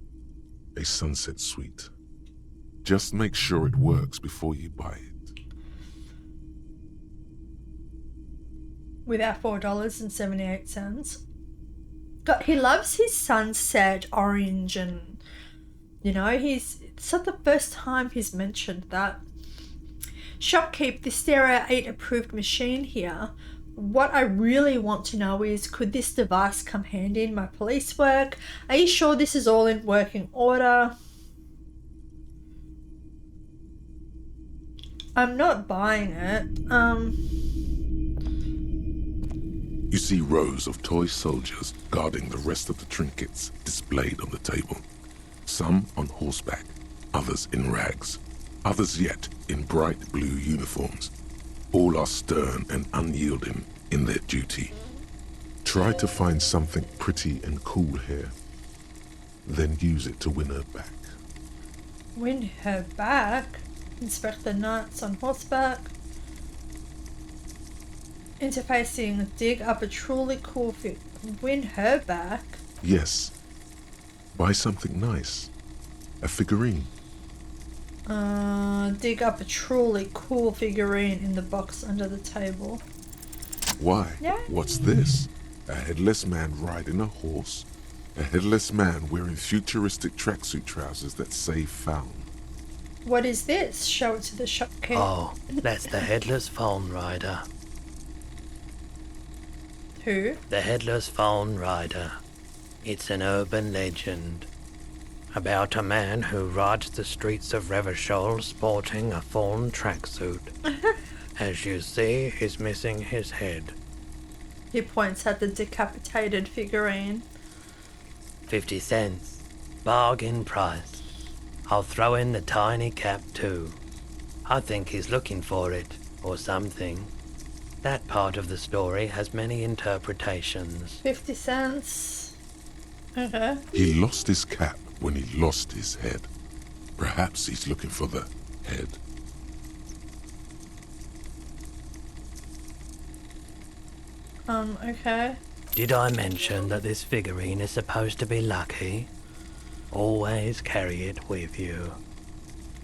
A sunset suite. Just make sure it works before you buy it. With our $4.78. God, he loves his sunset orange, and you know, it's not the first time he's mentioned that. Shopkeep, the Stereo 8 approved machine here. What I really want to know is, could this device come handy in my police work? Are you sure this is all in working order? I'm not buying it. You see rows of toy soldiers guarding the rest of the trinkets displayed on the table. Some on horseback, others in rags, others yet in bright blue uniforms. All are stern and unyielding in their duty. Try to find something pretty and cool here, then use it to win her back. Win her back? Inspector Knights on horseback. Interfacing, dig up a truly cool fit. Win her back? Yes. Buy something nice. A figurine. Dig up a truly cool figurine in the box under the table. Why? Yeah. What's this? A headless man riding a horse? A headless man wearing futuristic tracksuit trousers that say found. What is this? Show it to the shopkeep. Oh, that's the headless phone rider. Who? The headless phone rider. It's an urban legend about a man who rides the streets of Revachol sporting a fawn tracksuit. As you see, he's missing his head. He points at the decapitated figurine. 50 cents. Bargain price. I'll throw in the tiny cap too. I think he's looking for it, or something. That part of the story has many interpretations. 50 cents. Okay. He lost his cap when he lost his head. Perhaps he's looking for the head. Okay. Did I mention that this figurine is supposed to be lucky? Always carry it with you.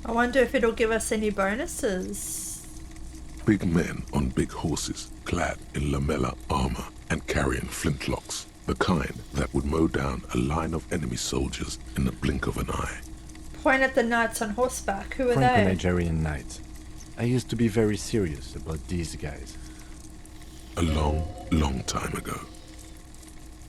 I wonder if it'll give us any bonuses. Big men on big horses, clad in lamella armor and carrying flintlocks, the kind that would mow down a line of enemy soldiers in the blink of an eye. Point at the knights on horseback. Who are they? Franco-Nigerian knights. I used to be very serious about these guys. A long, long time ago.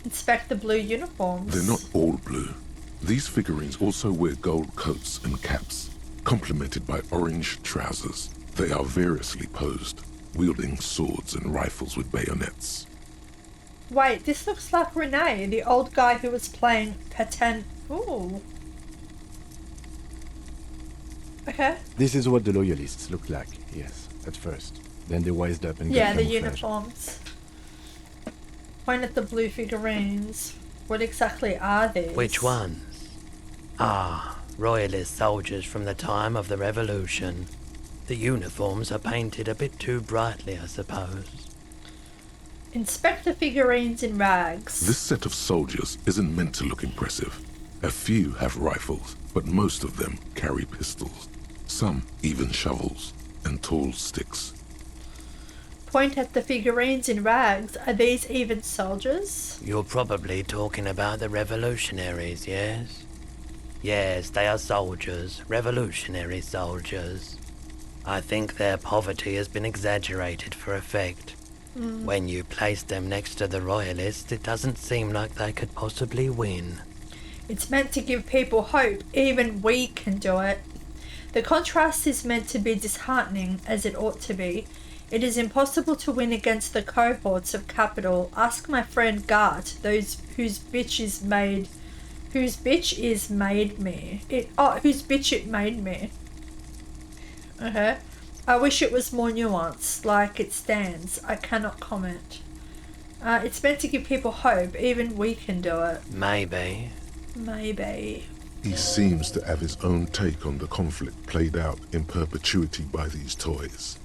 Inspect the blue uniforms. They're not all blue. These figurines also wear gold coats and caps, complemented by orange trousers. They are variously posed, wielding swords and rifles with bayonets. Wait, this looks like Renee, the old guy who was playing Peten. Ooh. Okay. This is what the loyalists look like, yes, at first. Then they wised up and Yeah, got the camouflage. uniforms. Point at the blue figurines. What exactly are these? Which ones? Ah, royalist soldiers from the time of the Revolution. The uniforms are painted a bit too brightly, I suppose. Inspect the figurines in rags. This set of soldiers isn't meant to look impressive. A few have rifles, but most of them carry pistols. Some even shovels and tall sticks. Point at the figurines in rags. Are these even soldiers? You're probably talking about the revolutionaries, yes? Yes, they are soldiers, revolutionary soldiers. I think their poverty has been exaggerated for effect. When you place them next to the royalists, it doesn't seem like they could possibly win. It's meant to give people hope. Even we can do it. The contrast is meant to be disheartening, as it ought to be. It is impossible to win against the cohorts of capital. Ask my friend Garte, whose bitch it made me. Whose bitch it made me. Okay. I wish it was more nuanced, like it stands. I cannot comment. It's meant to give people hope. Even we can do it. Maybe. Maybe. He seems to have his own take on the conflict played out in perpetuity by these toys.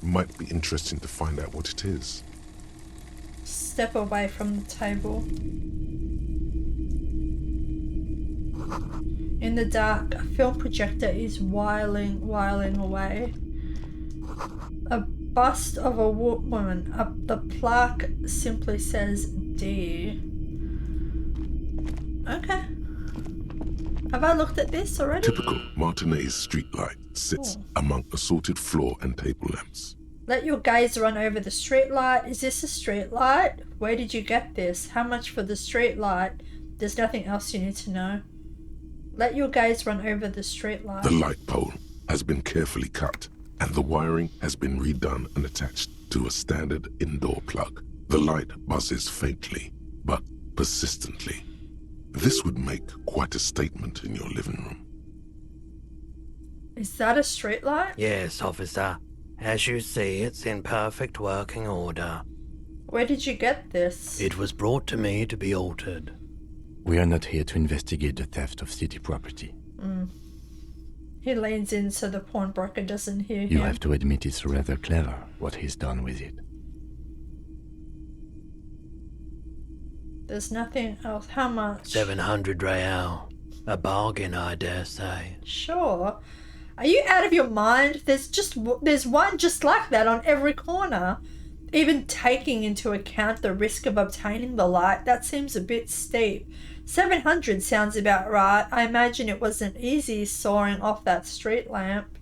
Might be interesting to find out what it is. Step away from the table. In the dark, a film projector is whiling away. A bust of a woman. The plaque simply says D. Okay. Have I looked at this already? Typical Martinaise streetlight sits among assorted floor and table lamps. Let your gaze run over the streetlight. Is this a streetlight? Where did you get this? How much for the streetlight? There's nothing else you need to know. Let your gaze run over the streetlight. The light pole has been carefully cut, and the wiring has been redone and attached to a standard indoor plug. The light buzzes faintly, but persistently. This would make quite a statement in your living room. Is that a streetlight? Yes, officer. As you see, it's in perfect working order. Where did you get this? It was brought to me to be altered. We are not here to investigate the theft of city property. He leans in so the pawnbroker doesn't hear him. You have to admit it's rather clever what he's done with it. There's nothing else. How much? 700 real. A bargain, I dare say. Sure. Are you out of your mind? There's one just like that on every corner. Even taking into account the risk of obtaining the light, that seems a bit steep. 700 sounds about right. I imagine it wasn't easy sawing off that street lamp.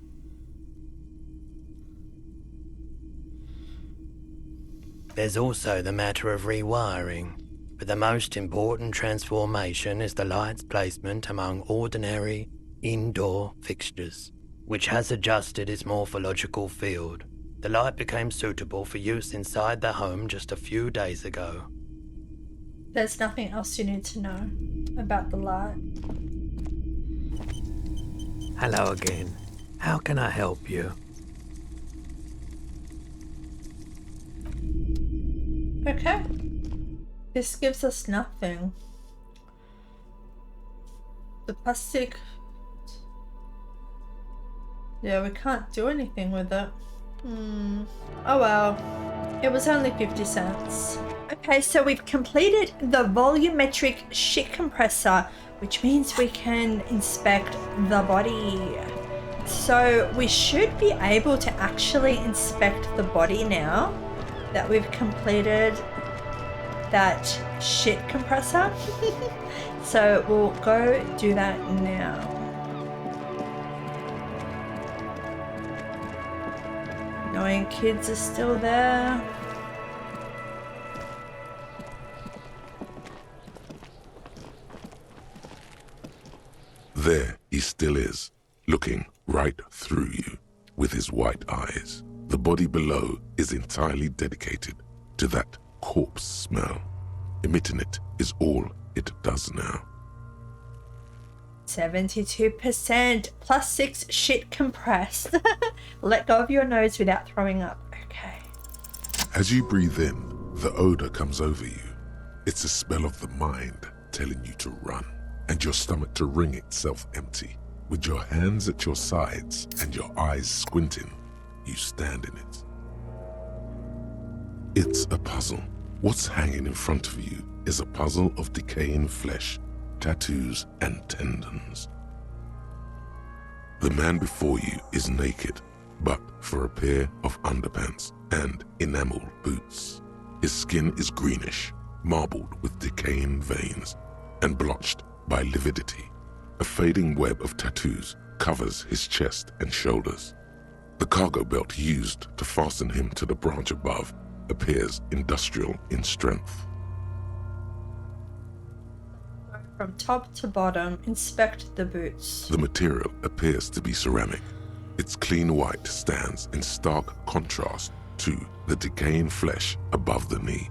There's also the matter of rewiring. But the most important transformation is the light's placement among ordinary indoor fixtures, which has adjusted its morphological field. The light became suitable for use inside the home just a few days ago. There's nothing else you need to know about the light. Hello again. How can I help you? Okay. This gives us nothing. The plastic... Yeah, we can't do anything with it. Oh well. It was only 50 cents. Okay, so we've completed the volumetric shit compressor, which means we can inspect the body. So we should be able to actually inspect the body now that we've completed that shit compressor. So we'll go do that now. Knowing kids are still there. There he still is, looking right through you with his white eyes. The body below is entirely dedicated to that corpse smell. Emitting it is all it does now. 72%, plus 6 shit compressed. Let go of your nose without throwing up. Okay. As you breathe in, The odor comes over you. It's a spell of the mind telling you to run, and your stomach to wring itself empty. With your hands at your sides and your eyes squinting, you stand in it. It's a puzzle. What's hanging in front of you is a puzzle of decaying flesh, tattoos, and tendons. The man before you is naked, but for a pair of underpants and enamel boots. His skin is greenish, marbled with decaying veins, and blotched by lividity. A fading web of tattoos covers his chest and shoulders. The cargo belt used to fasten him to the branch above appears industrial in strength. From top to bottom, inspect the boots. The material appears to be ceramic. Its clean white stands in stark contrast to the decaying flesh above the knee.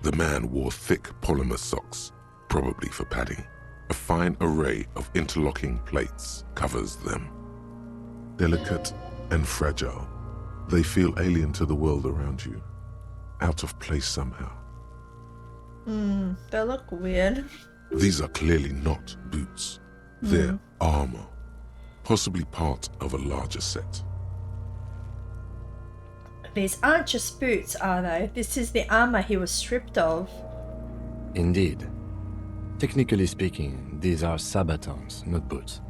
The man wore thick polymer socks, probably for padding. A fine array of interlocking plates covers them. Delicate and fragile, they feel alien to the world around you, out of place somehow. They look weird. These are clearly not boots. They're armor, possibly part of a larger set. These aren't just boots, are they? This is the armor he was stripped of. Indeed. Technically speaking, these are sabatons, not boots.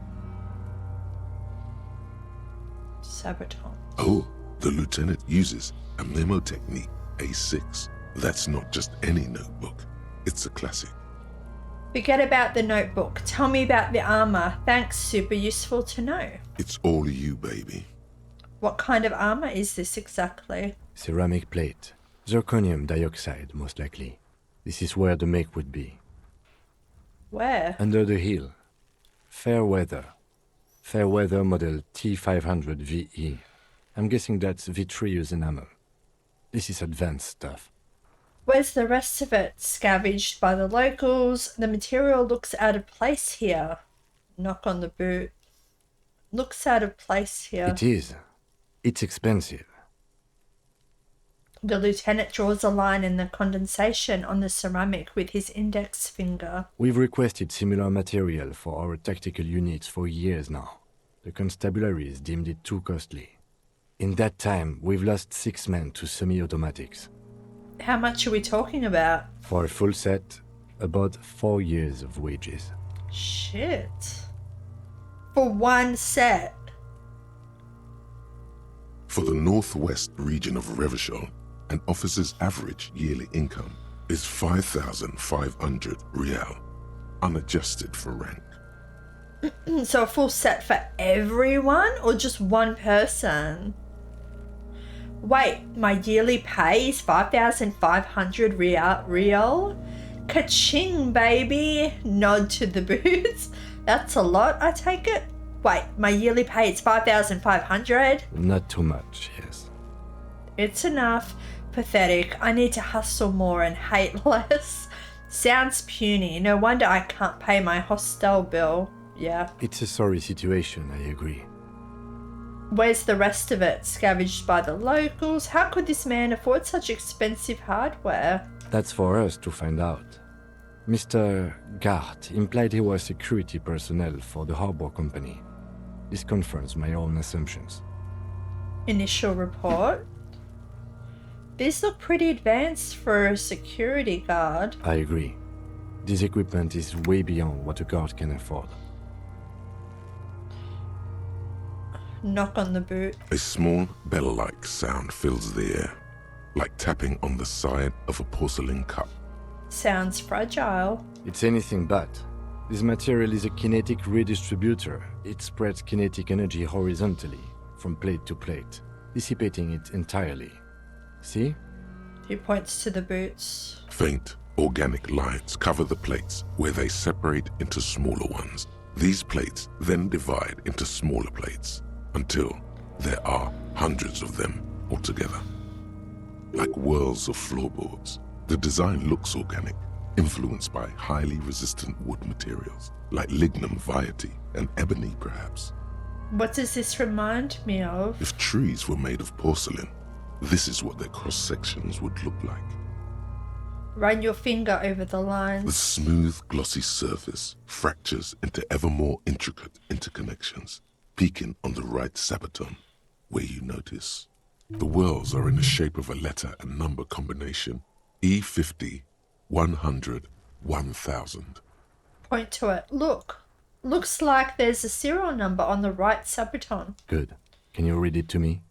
Sabaton. Oh, the lieutenant uses a memo technique, A6. That's not just any notebook. It's a classic. Forget about the notebook. Tell me about the armor. Thanks, super useful to know. It's all you, baby. What kind of armor is this exactly? Ceramic plate. Zirconium dioxide, most likely. This is where the make would be. Where? Under the heel. Fair weather. Fair weather model T500 VE. I'm guessing that's vitreous enamel. This is advanced stuff. Where's the rest of it? Scavenged by the locals. The material looks out of place here. Knock on the boot. Looks out of place here. It is. It's expensive. The lieutenant draws a line in the condensation on the ceramic with his index finger. We've requested similar material for our tactical units for years now. The constabularies deemed it too costly. In that time, we've lost 6 men to semi-automatics. How much are we talking about? For a full set, about 4 years of wages. Shit. For one set. For the northwest region of Revachol, an officer's average yearly income is 5,500 real, unadjusted for rank. So a full set for everyone or just one person? Wait, my yearly pay is 5,500 real? Ka-ching, baby! Nod to the boots. That's a lot, I take it? Wait, my yearly pay is 5,500? Not too much, yes. It's enough. Pathetic. I need to hustle more and hate less. Sounds puny. No wonder I can't pay my hostel bill. Yeah. It's a sorry situation, I agree. Where's the rest of it? Scavenged by the locals? How could this man afford such expensive hardware? That's for us to find out. Mr. Garte implied he was security personnel for the harbor company. This confirms my own assumptions. Initial report. These look pretty advanced for a security guard. I agree. This equipment is way beyond what a guard can afford. Knock on the boot. A small bell-like sound fills the air, like tapping on the side of a porcelain cup. Sounds fragile. It's anything but. This material is a kinetic redistributor. It spreads kinetic energy horizontally, from plate to plate, dissipating it entirely. See? He points to the boots. Faint, organic lines cover the plates where they separate into smaller ones. These plates then divide into smaller plates until there are hundreds of them altogether. Like whirls of floorboards, the design looks organic, influenced by highly resistant wood materials, like lignum vitae and ebony perhaps. What does this remind me of? If trees were made of porcelain, this is what their cross-sections would look like. Run your finger over the The lines. smooth, glossy surface fractures into ever more intricate interconnections, peaking on the right sabaton, where you notice. The whorls are in the shape of a letter and number combination, E50, 100, 1000. Point to it. Look. Looks like there's a serial number on the right sabaton. Good. Can you read it to me?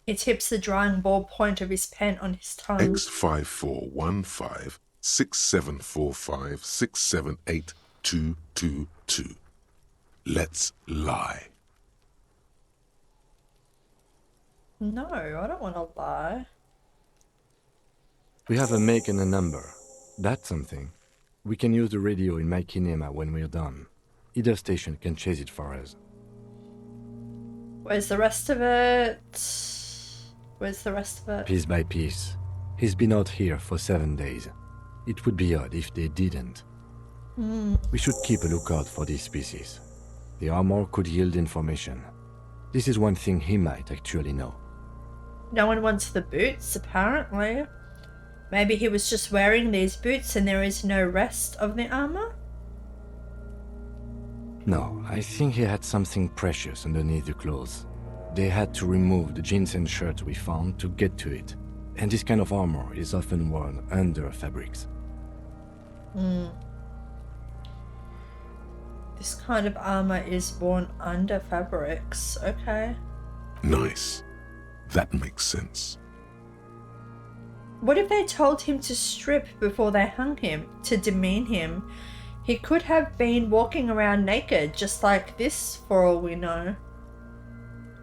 He tips the drying ball point of his pen on his tongue. X5415 6745 678222. Let's lie. No, I don't want to lie. We have a make and a number. That's something. We can use the radio in my kinema when we're done. Either station can chase it for us. Where's the rest of it? Where's the rest of it? Piece by piece. He's been out here for 7 days. It would be odd if they didn't. We should keep a lookout for these species. The armor could yield information. This is one thing he might actually know. No one wants the boots, apparently. Maybe he was just wearing these boots and there is no rest of the armor? No, I think he had something precious underneath the clothes. They had to remove the jeans and shirts we found to get to it. And this kind of armor is often worn under fabrics. This kind of armor is worn under fabrics. Okay. Nice. That makes sense. What if they told him to strip before they hung him, to demean him? He could have been walking around naked, just like this, for all we know.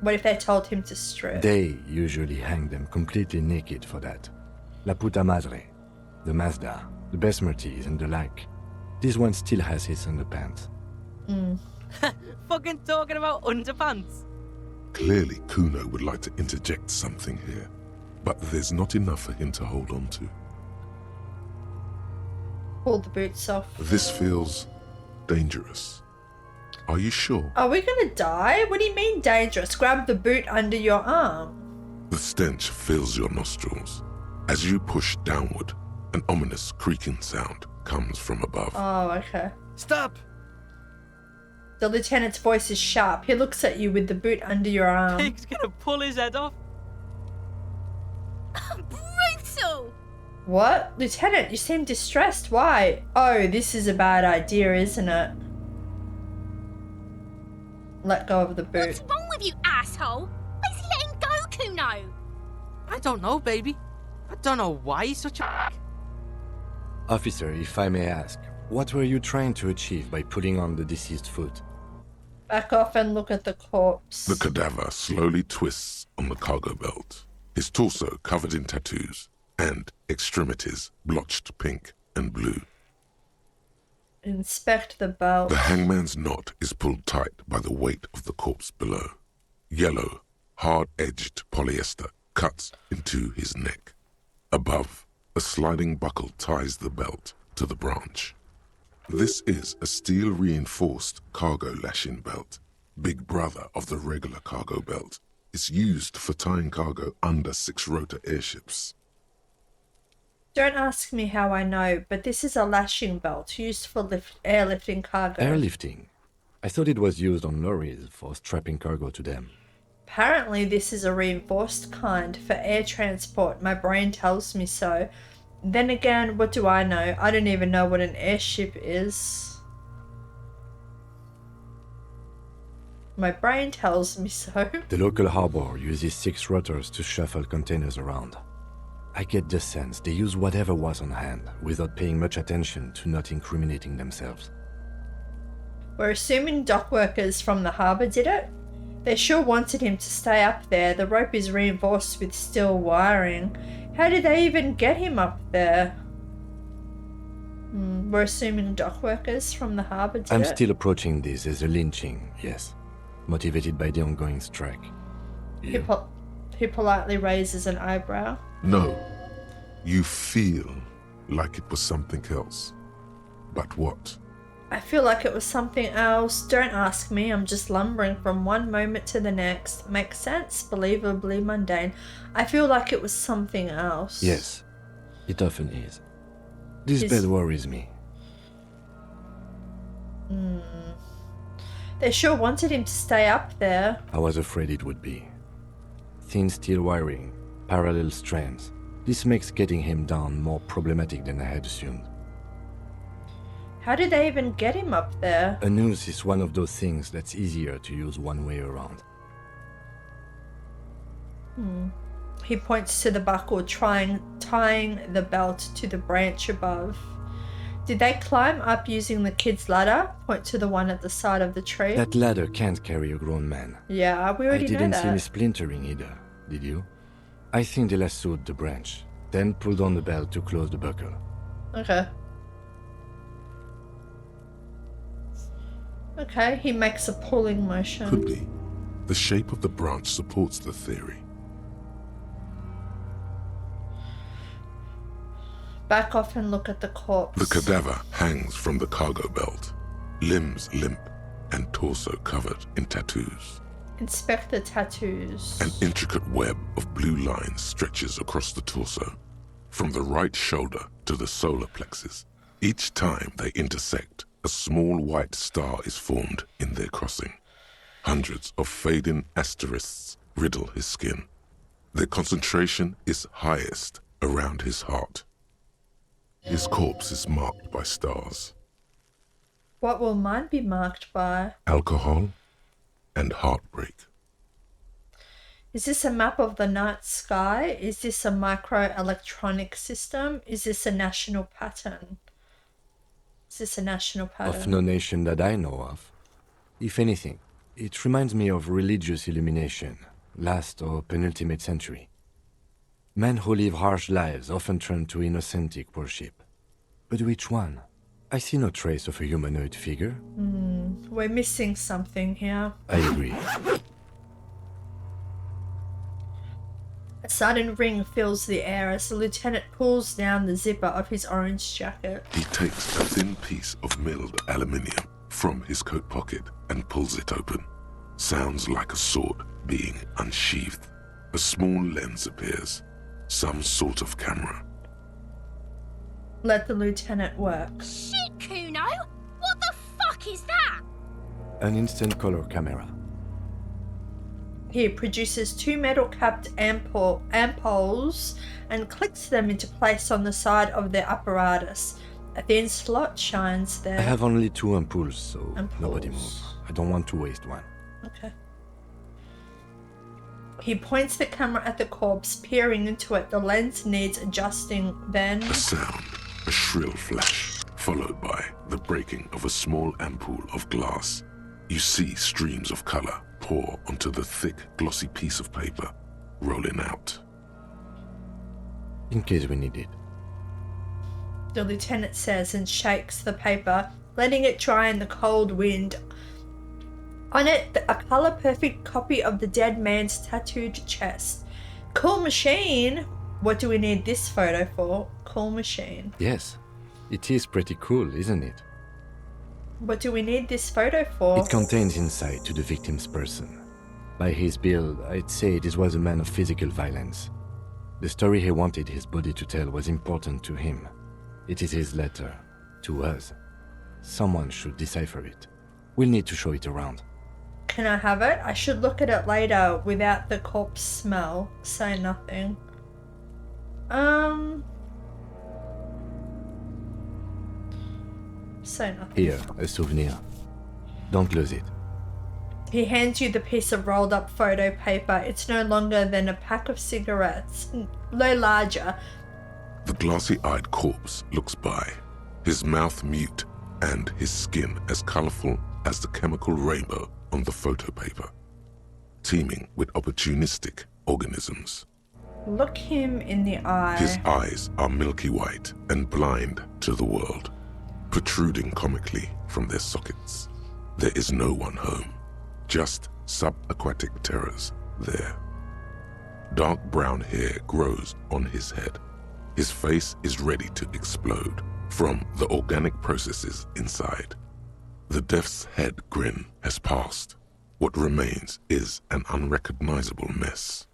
What if they told him to strip? They usually hang them completely naked for that. La puta madre, the Mazda, the Besmerties and the like. This one still has his underpants. Fucking talking about underpants. Clearly, Cuno would like to interject something here, but there's not enough for him to hold on to. Pull the boots off. This feels dangerous. Are you sure? Are we gonna die? What do you mean dangerous? Grab the boot under your arm. The stench fills your nostrils. As you push downward, an ominous creaking sound comes from above. Oh, okay. Stop! The lieutenant's voice is sharp. He looks at you with the boot under your arm. Pig's gonna pull his head off. Brutal! What? Lieutenant, you seem distressed. Why? Oh, this is a bad idea, isn't it? Let go of the boot. What's wrong with you, asshole? Where's he letting go, Cuno? I don't know, baby. I don't know why he's such a... Officer, if I may ask, what were you trying to achieve by pulling on the deceased foot? Back off and look at the corpse. The cadaver slowly twists on the cargo belt, his torso covered in tattoos, and extremities blotched pink and blue. Inspect the belt. The hangman's knot is pulled tight by the weight of the corpse below. Yellow, hard-edged polyester cuts into his neck. Above, a sliding buckle ties the belt to the branch. This is a steel-reinforced cargo lashing belt, big brother of the regular cargo belt. It's used for tying cargo under 6-rotor airships. Don't ask me how I know, but this is a lashing belt used for airlifting cargo. Airlifting? I thought it was used on lorries for strapping cargo to them. Apparently this is a reinforced kind for air transport. My brain tells me so. Then again, what do I know? I don't even know what an airship is. My brain tells me so. The local harbor uses 6 rotors to shuffle containers around. I get the sense they use whatever was on hand without paying much attention to not incriminating themselves. We're assuming dock workers from the harbour did it. They sure wanted him to stay up there. The rope is reinforced with steel wiring. How did they even get him up there? We're assuming dock workers from the harbour did I'm it. still approaching this as a lynching, yes. Motivated by the ongoing strike. He politely raises an eyebrow. No, you feel like it was something else. But what? I feel like it was something else. Don't ask me. I'm just lumbering from one moment to the next. Makes sense. Believably mundane. I feel like it was something else. Yes, it often is. This bed worries me. They sure wanted him to stay up there. I was afraid it would be. Thin steel wiring, parallel strands. This makes getting him down more problematic than I had assumed. How did they even get him up there? A noose is one of those things that's easier to use one way around. He points to the buckle, tying the belt to the branch above. Did they climb up using the kid's ladder? Point to the one at the side of the tree. That ladder can't carry a grown man. Yeah, we already know I didn't see any that. splintering either, did you? I think they lassoed the branch, then pulled on the belt to close the buckle. Okay. Okay, he makes a pulling motion. Could be. The shape of the branch supports the theory. Back off and look at the corpse. The cadaver hangs from the cargo belt, limbs limp and torso covered in tattoos. Inspect the tattoos. An intricate web of blue lines stretches across the torso, from the right shoulder to the solar plexus. Each time they intersect, a small white star is formed in their crossing. Hundreds of fading asterisks riddle his skin. Their concentration is highest around his heart. His corpse is marked by stars. What will mine be marked by? Alcohol and heartbreak. Is this a map of the night sky? Is this a microelectronic system? Is this a national pattern? Is this a national pattern? Of no nation that I know of. If anything, it reminds me of religious illumination, last or penultimate century. Men who live harsh lives often turn to innocentic worship. But which one? I see no trace of a humanoid figure. We're missing something here. I agree. A sudden ring fills the air as the lieutenant pulls down the zipper of his orange jacket. He takes a thin piece of milled aluminium from his coat pocket and pulls it open. Sounds like a sword being unsheathed. A small lens appears. Some sort of camera. Let the lieutenant work. Shit, Cuno! What the fuck is that? An instant color camera. He produces two metal-capped ampoules and clicks them into place on the side of the apparatus. A thin slot shines there. I have only 2 ampoules, so nobody move. I don't want to waste one. Okay. He points the camera at the corpse, peering into it. The lens needs adjusting, then... A sound, a shrill flash, followed by the breaking of a small ampoule of glass. You see streams of color pour onto the thick, glossy piece of paper, rolling out. In case we need it. The lieutenant says and shakes the paper, letting it dry in the cold wind. On it, a color-perfect copy of the dead man's tattooed chest. Cool machine! What do we need this photo for? Cool machine. Yes, it is pretty cool, isn't it? What do we need this photo for? It contains insight to the victim's person. By his build, I'd say this was a man of physical violence. The story he wanted his body to tell was important to him. It is his letter to us. Someone should decipher it. We'll need to show it around. Can I have it? I should look at it later without the corpse smell. Say nothing. Say nothing. Here, a souvenir. Don't lose it. He hands you the piece of rolled up photo paper. It's no longer than a pack of cigarettes. No larger. The glassy-eyed corpse looks by, his mouth mute and his skin as colorful as the chemical rainbow on the photo paper, teeming with opportunistic organisms. Look him in the eye. His eyes are milky white and blind to the world, protruding comically from their sockets. There is no one home, just subaquatic terrors there. Dark brown hair grows on his head. His face is ready to explode from the organic processes inside. The death's head grin has passed. What remains is an unrecognizable mess.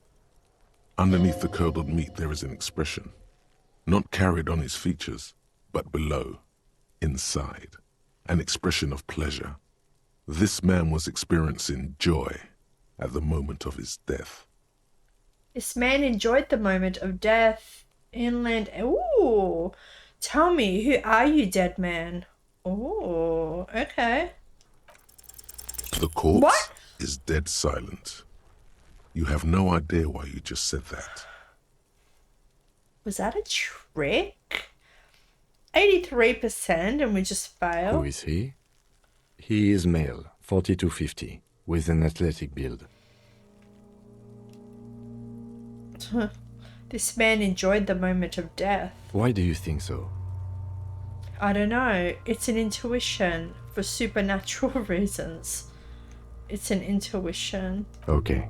Underneath the curdled meat there is an expression, not carried on his features, but below, inside, an expression of pleasure. This man was experiencing joy at the moment of his death. This man enjoyed the moment of death. Inland. Ooh. Tell me, who are you, dead man? Ooh. Okay. The corpse What? is dead silent. You have no idea why you just said that. Was that a trick? 83% and we just Who failed. is he? He is male, 40 to 50, with an athletic build. This man enjoyed the moment of death. Why do you think so? I don't know. It's an intuition for supernatural reasons. It's an intuition. Okay.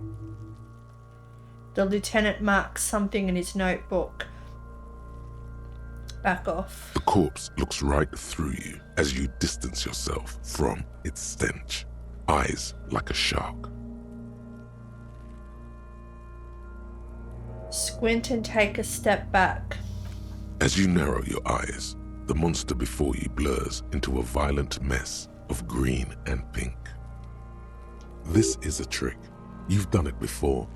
The lieutenant marks something in his notebook. Back off. The corpse looks right through you as you distance yourself from its stench. Eyes like a shark. Squint and take a step back. As you narrow your eyes, the monster before you blurs into a violent mess of green and pink. This is a trick. You've done it before.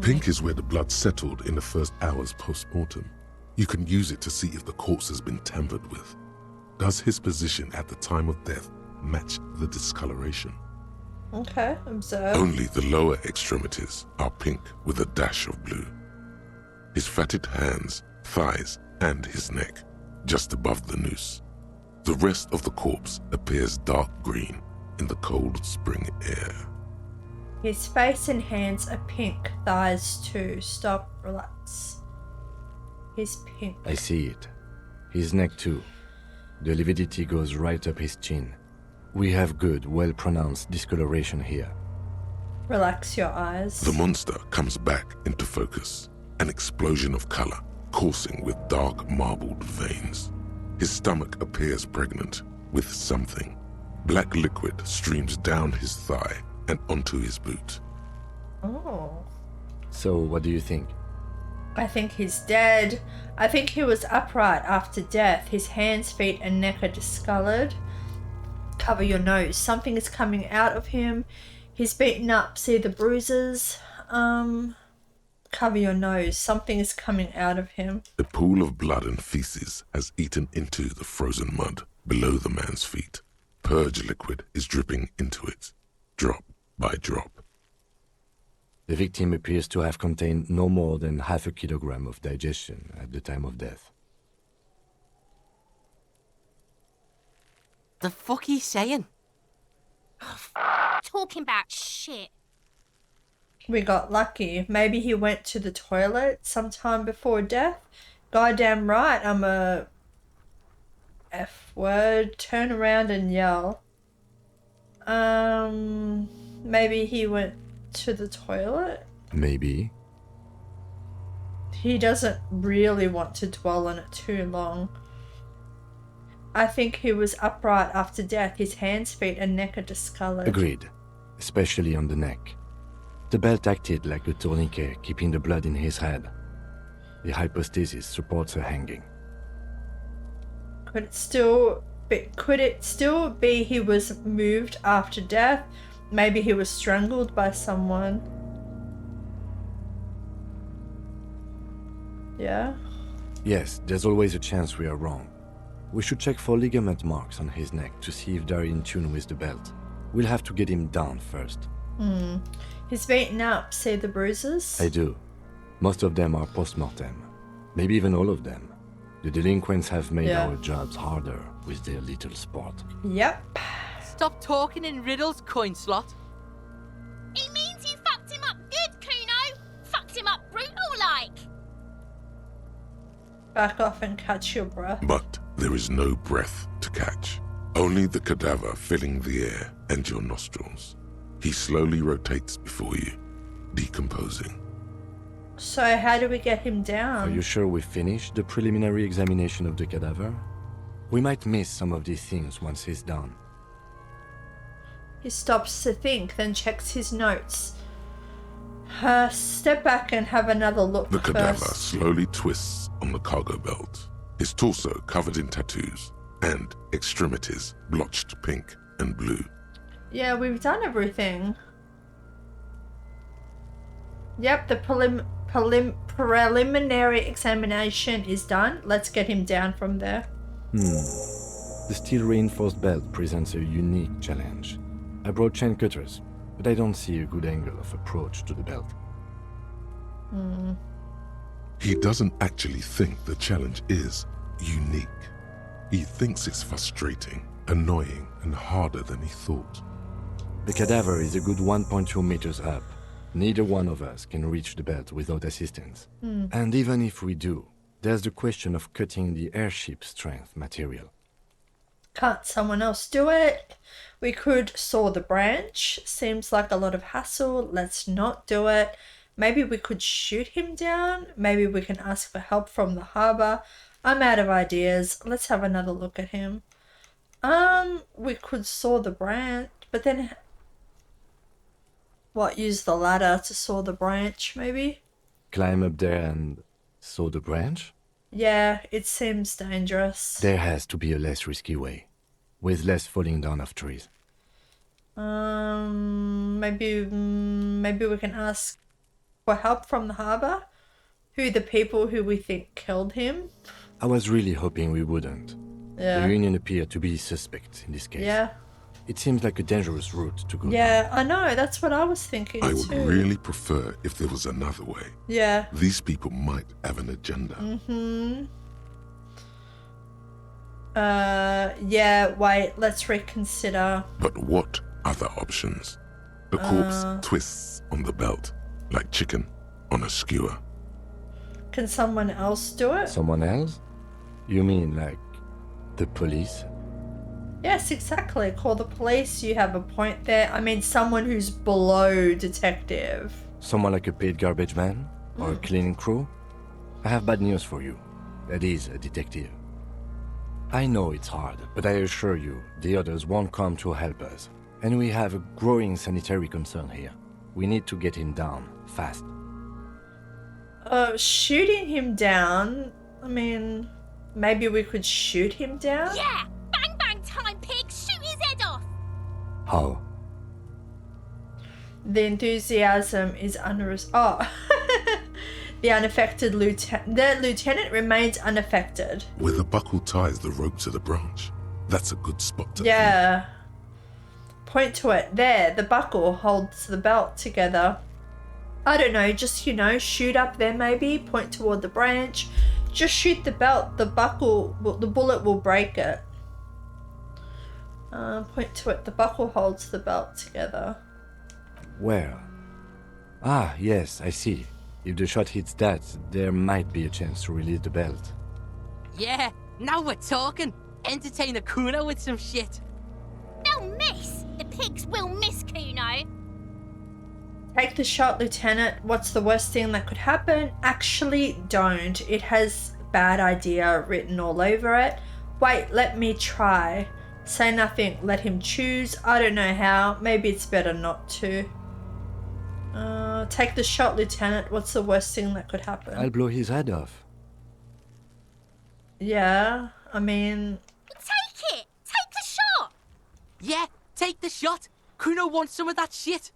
Pink is where the blood settled in the first hours post-mortem. You can use it to see if the corpse has been tampered with. Does his position at the time of death match the discoloration? Okay, observe. Only the lower extremities are pink with a dash of blue. His fatted hands, thighs, and his neck, just above the noose. The rest of the corpse appears dark green in the cold spring air. His face and hands are pink. Thighs too. Stop, relax. He's pink. I see it. His neck too. The lividity goes right up his chin. We have good, well-pronounced discoloration here. Relax your eyes. The monster comes back into focus, an explosion of color, coursing with dark marbled veins. His stomach appears pregnant with something. Black liquid streams down his thigh and onto his boot. Oh. So, what do you think? I think he's dead. I think he was upright after death. His hands, feet, and neck are discolored. Cover your nose. Something is coming out of him. He's beaten up. See the bruises? Cover your nose. Something is coming out of him. A pool of blood and feces has eaten into the frozen mud below the man's feet. Purge liquid is dripping into it, drop by drop. The victim appears to have contained no more than half a kilogram of digestion at the time of death. The fuck he's saying? Talking about shit. We got lucky. Maybe he went to the toilet sometime before death. Goddamn right, I'm a F word. Turn around and yell. Maybe he went to the toilet. Maybe. He doesn't really want to dwell on it too long. I think he was upright after death. His hands, feet, and neck are discolored. Agreed. Especially on the neck. The belt acted like a tourniquet, keeping the blood in his head. The hypostasis supports a hanging. Could it still be he was moved after death? Maybe he was strangled by someone. Yeah? Yes, there's always a chance we are wrong. We should check for ligament marks on his neck to see if they're in tune with the belt. We'll have to get him down first. He's beaten up. See the bruises? I do. Most of them are post-mortem. Maybe even all of them. The delinquents have made our jobs harder with their little sport. Yep. Stop talking in riddles, coin slot. He means you fucked him up good, Cuno. Fucked him up brutal like. Back off and catch your breath. But there is no breath to catch. Only the cadaver filling the air and your nostrils. He slowly rotates before you, decomposing. So how do we get him Are down? you sure we finished the preliminary examination of the cadaver? We might miss some of these things once he's done. He stops to think, then checks his notes. Step back and have another look The cadaver first. slowly twists on the cargo belt. his torso covered in tattoos, and extremities blotched pink and blue. Yeah, we've done everything. Yep, the preliminary examination is done. Let's get him down from there. The steel reinforced belt presents a unique challenge. I brought chain cutters, but I don't see a good angle of approach to the belt. He doesn't actually think the challenge is unique. He thinks it's frustrating, annoying, and harder than he thought. The cadaver is a good 1.2 meters up. Neither one of us can reach the belt without assistance. And even if we do, there's the question of cutting the airship strength material. Can't someone else do it? We could saw the branch. Seems like a lot of hassle. Let's not do it. Maybe we could shoot him down. Maybe we can ask for help from the harbour. I'm out of ideas. Let's have another look at him. We could saw the branch, but then... What, use the ladder to saw the branch, maybe? Climb up there and saw the branch? Yeah, it seems dangerous. There has to be a less risky way, with less falling down of trees. Maybe we can ask for help from the harbour? Who the people who we think killed him? I was really hoping we wouldn't. Yeah. The Union appear to be suspect in this case. Yeah. It seems like a dangerous route to go Yeah, down. I know. That's what I was thinking I would too. really prefer if there was another way. Yeah. These people might have an agenda. Yeah, wait, let's reconsider. But what other options? The corpse twists on the belt, like chicken on a skewer. Can someone else do it? Someone else? You mean like the police? Yes, exactly. Call the police. You have a point there. I mean, someone who's below detective. Someone like a paid garbage man? Or a cleaning crew? I have bad news for you. That is a detective. I know it's hard, but I assure you, the others won't come to help us. And we have a growing sanitary concern here. We need to get him down, fast. Shooting him down? I mean, maybe we could shoot him down? Yeah! Bang bang time, pig! Shoot his head off! How? The enthusiasm is The unaffected lieutenant. The lieutenant remains unaffected. Where the buckle ties the rope to the branch. That's a good spot to aim. Yeah. Point to it. There, the buckle holds the belt together. I don't know, just, shoot up there maybe. Point toward the branch. Just shoot the belt. The bullet will break it. Point to it. The buckle holds the belt together. Where? Ah, yes, I see. If the shot hits that, there might be a chance to release the belt. Yeah, now we're talking. Entertain a Cuno with some shit. They'll miss! The pigs will miss Cuno! Take the shot, Lieutenant. What's the worst thing that could happen? Actually, don't. It has bad idea written all over it. Wait, let me try. Say nothing. Let him choose. I don't know how. Maybe it's better not to. Take the shot, Lieutenant. What's the worst thing that could happen? I'll blow his head off. Yeah, I mean... Take it! Take the shot! Yeah, take the shot. Cuno wants some of that shit.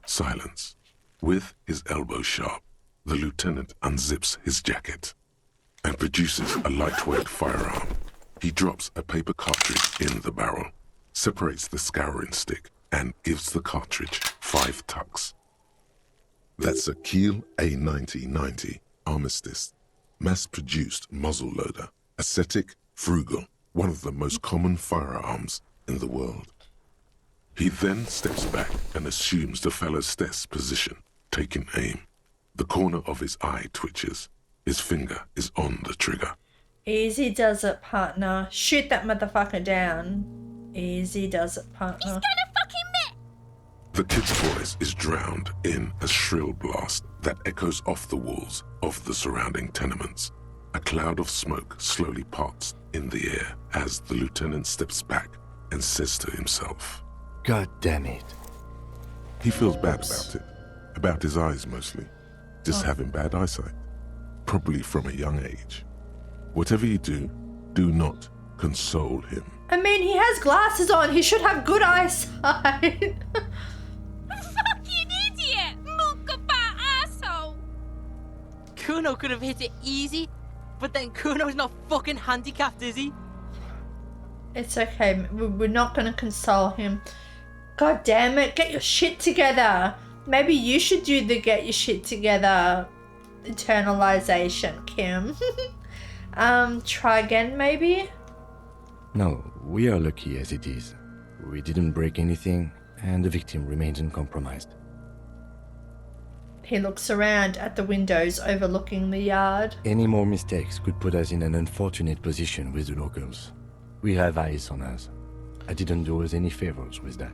Silence. With his elbow sharp, the lieutenant unzips his jacket and produces a lightweight firearm. He drops a paper cartridge in the barrel, separates the scouring stick, and gives the cartridge 5 tucks. That's a Kiel A9090 Armistice, mass-produced muzzle loader, ascetic, frugal, one of the most common firearms in the world. He then steps back and assumes the fellow's desk position, taking aim. The corner of his eye twitches. His finger is on the trigger. Easy does it, partner. Shoot that motherfucker down. Easy does it, partner. He's gonna fucking miss! The kid's voice is drowned in a shrill blast that echoes off the walls of the surrounding tenements. A cloud of smoke slowly parts in the air as the lieutenant steps back and says to himself, God damn it. he feels bad about it. About his eyes mostly. Just having bad eyesight. Probably from a young age. Whatever you do, do not console him. I mean, he has glasses on. He should have good eyesight. Fucking idiot! Mulkabat asshole! Cuno could have hit it easy, but then Cuno's not fucking handicapped, is he? It's okay. We're not going to console him. God damn it. Get your shit together. Maybe you should do the get your shit together internalization, Kim. Try again, maybe? No, we are lucky as it is. We didn't break anything, and the victim remains uncompromised. He looks around at the windows overlooking the yard. Any more mistakes could put us in an unfortunate position with the locals. We have eyes on us. I didn't do us any favors with that.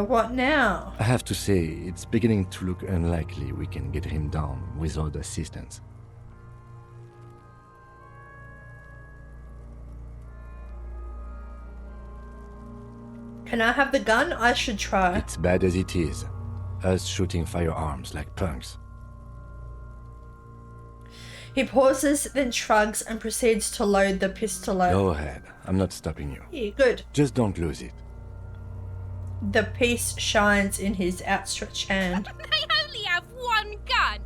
What now? I have to say, it's beginning to look unlikely we can get him down without assistance. Can I have the gun? I should try. It's bad as it is. Us shooting firearms like punks. He pauses, then shrugs and proceeds to load the pistol. Go ahead. I'm not stopping you. Yeah, good. Just don't lose it. The piece shines in his outstretched hand. They only have one gun!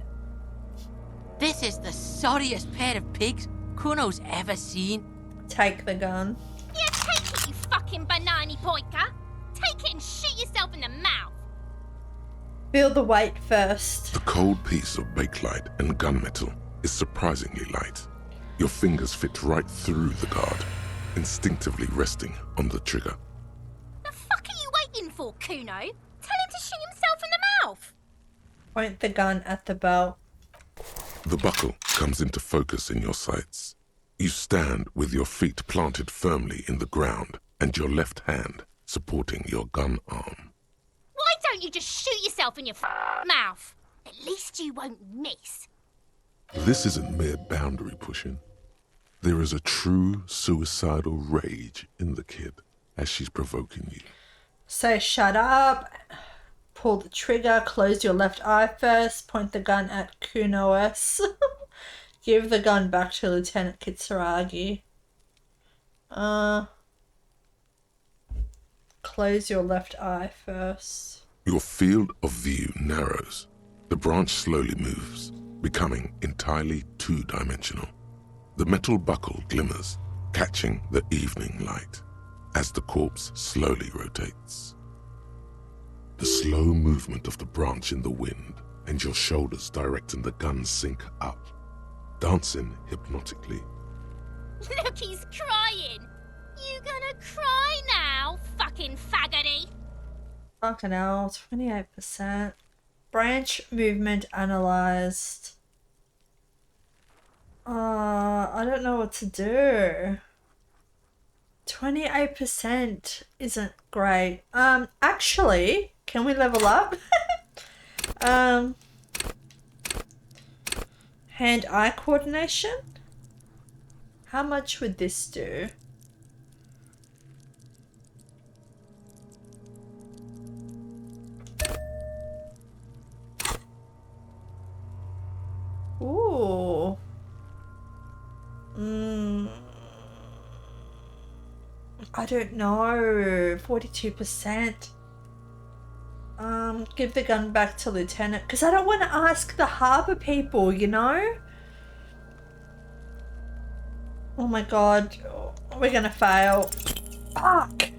This is the sorriest pair of pigs Cuno's ever seen. Take the gun. Yeah, take it, you fucking banana poika! Take it and shoot yourself in the mouth! Feel the weight first. The cold piece of bakelite and gunmetal is surprisingly light. Your fingers fit right through the guard, instinctively resting on the trigger. The fuck are you waiting for, Cuno? Tell him to shoot himself in the mouth! Point the gun at the belt. The buckle comes into focus in your sights. You stand with your feet planted firmly in the ground and your left hand supporting your gun arm. Why don't you just shoot yourself in your mouth? At least you won't miss. This isn't mere boundary pushing. There is a true suicidal rage in the kid as she's provoking you. So shut up. Pull the trigger. Close your left eye first. Point the gun at Cunoesse. Give the gun back to Lieutenant Kitsuragi. Close your left eye first. Your field of view narrows. The branch slowly moves, becoming entirely two-dimensional. The metal buckle glimmers, catching the evening light as the corpse slowly rotates. The slow movement of the branch in the wind and your shoulders directing the gun sync up, dancing hypnotically. Look, he's crying! You gonna cry now, fucking faggoty? Fucking hell, 28%. Branch movement analyzed. I don't know what to do. 28% isn't great. Actually, can we level up? Hand-eye coordination? How much would this do? Ooh. I don't know. 42%. Give the gun back to Lieutenant, because I don't want to ask the harbour people, you know? Oh my god. We're gonna fail. Fuck!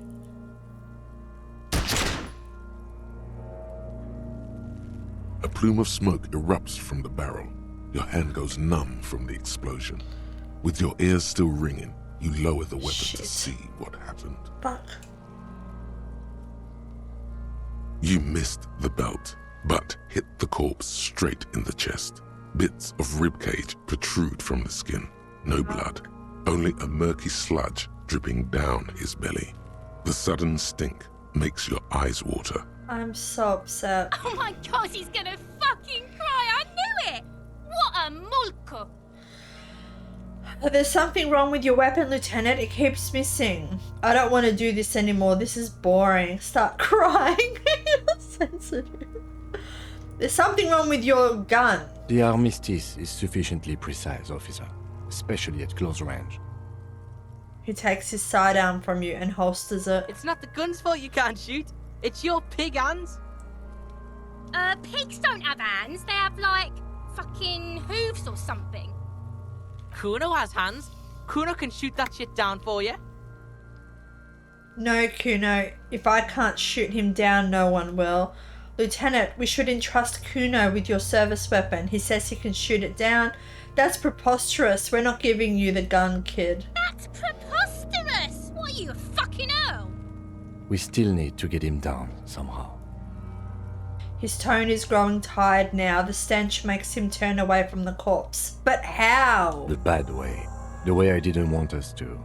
A plume of smoke erupts from the barrel. Your hand goes numb from the explosion. With your ears still ringing, you lower the weapon to see what happened. Fuck. You missed the belt, but hit the corpse straight in the chest. Bits of ribcage protrude from the skin. No blood, only a murky sludge dripping down his belly. The sudden stink makes your eyes water. I'm so upset. Oh my god, he's gonna fucking cry! I knew it! What a mulko! There's something wrong with your weapon, Lieutenant. It keeps missing. I don't want to do this anymore. This is boring. Start crying. Sensitive. There's something wrong with your gun. The armistice is sufficiently precise, officer, especially at close range. He takes his sidearm from you and holsters it. It's not the gun's fault you can't shoot. It's your pig hands. Pigs don't have hands. They have, like, fucking hooves or something. Cuno has hands. Cuno can shoot that shit down for you. No, Cuno. If I can't shoot him down, no one will. Lieutenant, we should entrust Cuno with your service weapon. He says he can shoot it down. That's preposterous. We're not giving you the gun, kid. That's preposterous! What are you, a fucking Earl? We still need to get him down, somehow. His tone is growing tired now. The stench makes him turn away from the corpse. But how? The bad way. The way I didn't want us to.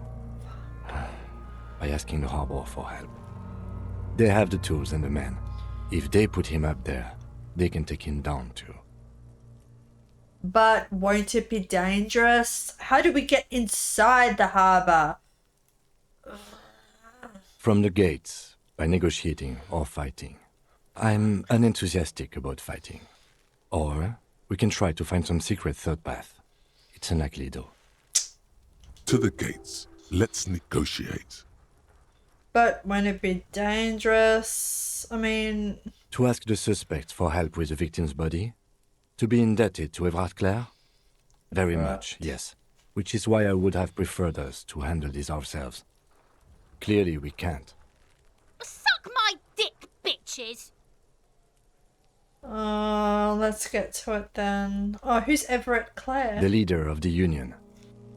By asking the harbor for help. They have the tools and the men. If they put him up there, they can take him down too. But won't it be dangerous? How do we get inside the harbour? From the gates, by negotiating or fighting. I'm unenthusiastic about fighting. Or we can try to find some secret third path. It's unlikely though. To the gates. Let's negotiate. But won't it be dangerous? I mean... To ask the suspects for help with the victim's body? To be indebted to Revachol? Very much, yes. Which is why I would have preferred us to handle this ourselves. Clearly we can't. Suck my dick, bitches! Let's get to it then. Oh, who's Everett Clare? The leader of the Union.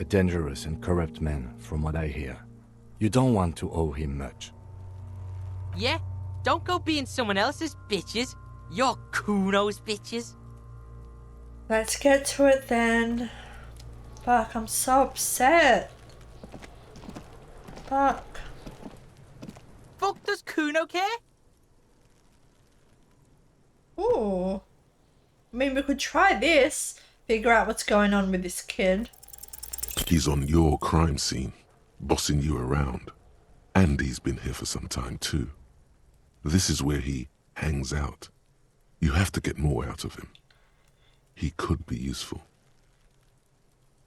A dangerous and corrupt man, from what I hear. You don't want to owe him much. Yeah? Don't go being someone else's bitches. You're Cuno's bitches. Let's get to it then. Fuck, I'm so upset. Fuck. Fuck does Cuno care? Ooh. I mean, we could try this. Figure out what's going on with this kid. He's on your crime scene, bossing you around. And he's been here for some time too. This is where he hangs out. You have to get more out of him. He could be useful.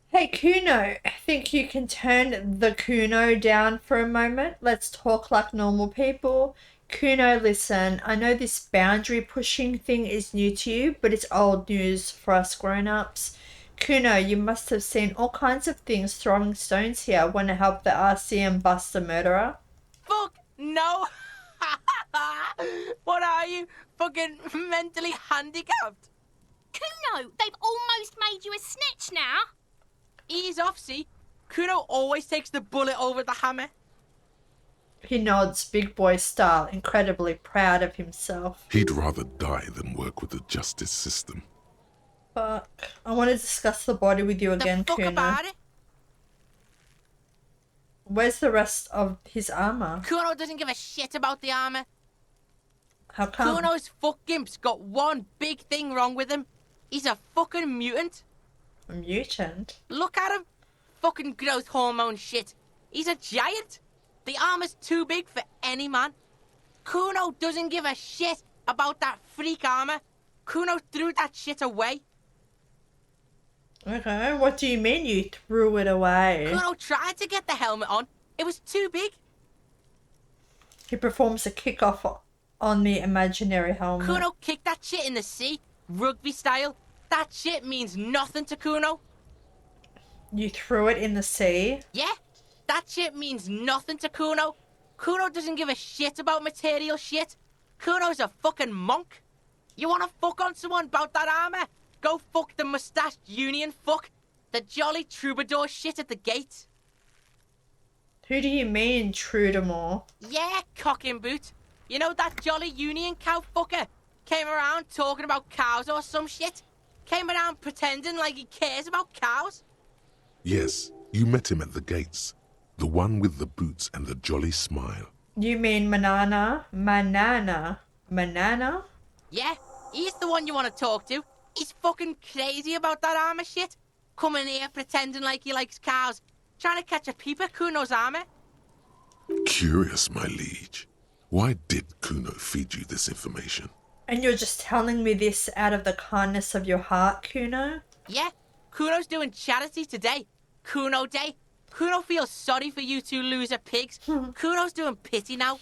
Hey Cuno, I think you can turn the Cuno down for a moment. Let's talk like normal people. Cuno, listen, I know this boundary pushing thing is new to you, but it's old news for us grown-ups. Cuno, you must have seen all kinds of things throwing stones here. Want to help the RCM bust the murderer? Fuck no! What are you? Fucking mentally handicapped? Cuno, they've almost made you a snitch now. Ease off, see? Cuno always takes the bullet over the hammer. He nods, big boy style, incredibly proud of himself. He'd rather die than work with the justice system. Fuck. I want to discuss the body with you again, The fuck Cuno. about it? Where's the rest of his armor? Cuno doesn't give a shit about the armor. How come? Cuno's fuck gimp's got one big thing wrong with him. He's a fucking mutant. A mutant? Look at him. Fucking growth hormone shit. He's a giant. The armor's too big for any man. Cuno doesn't give a shit about that freak armor. Cuno threw that shit away. Okay, what do you mean you threw it away? Cuno tried to get the helmet on. It was too big. He performs a kickoff on the imaginary helmet. Cuno kicked that shit in the sea, rugby style. That shit means nothing to Cuno. You threw it in the sea? Yeah, that shit means nothing to Cuno. Cuno doesn't give a shit about material shit. Cuno's a fucking monk. You wanna fuck on someone about that armor? Go fuck the mustached union fuck. The jolly troubadour shit at the gate. Who do you mean, Trudamore? Yeah, cock and boot. You know that jolly union cow fucker? Came around talking about cows or some shit? Came around pretending like he cares about cows? Yes, you met him at the gates. The one with the boots and the jolly smile. You mean Manana? Manana? Yeah, he's the one you want to talk to. He's fucking crazy about that armor shit. Coming here pretending like he likes cows. Trying to catch a peep at Cuno's armor. Curious, my liege. Why did Cuno feed you this information? And you're just telling me this out of the kindness of your heart, Cuno? Yeah, Cuno's doing charity today. Cuno Day. Cuno feels sorry for you two loser pigs. Cuno's doing pity now.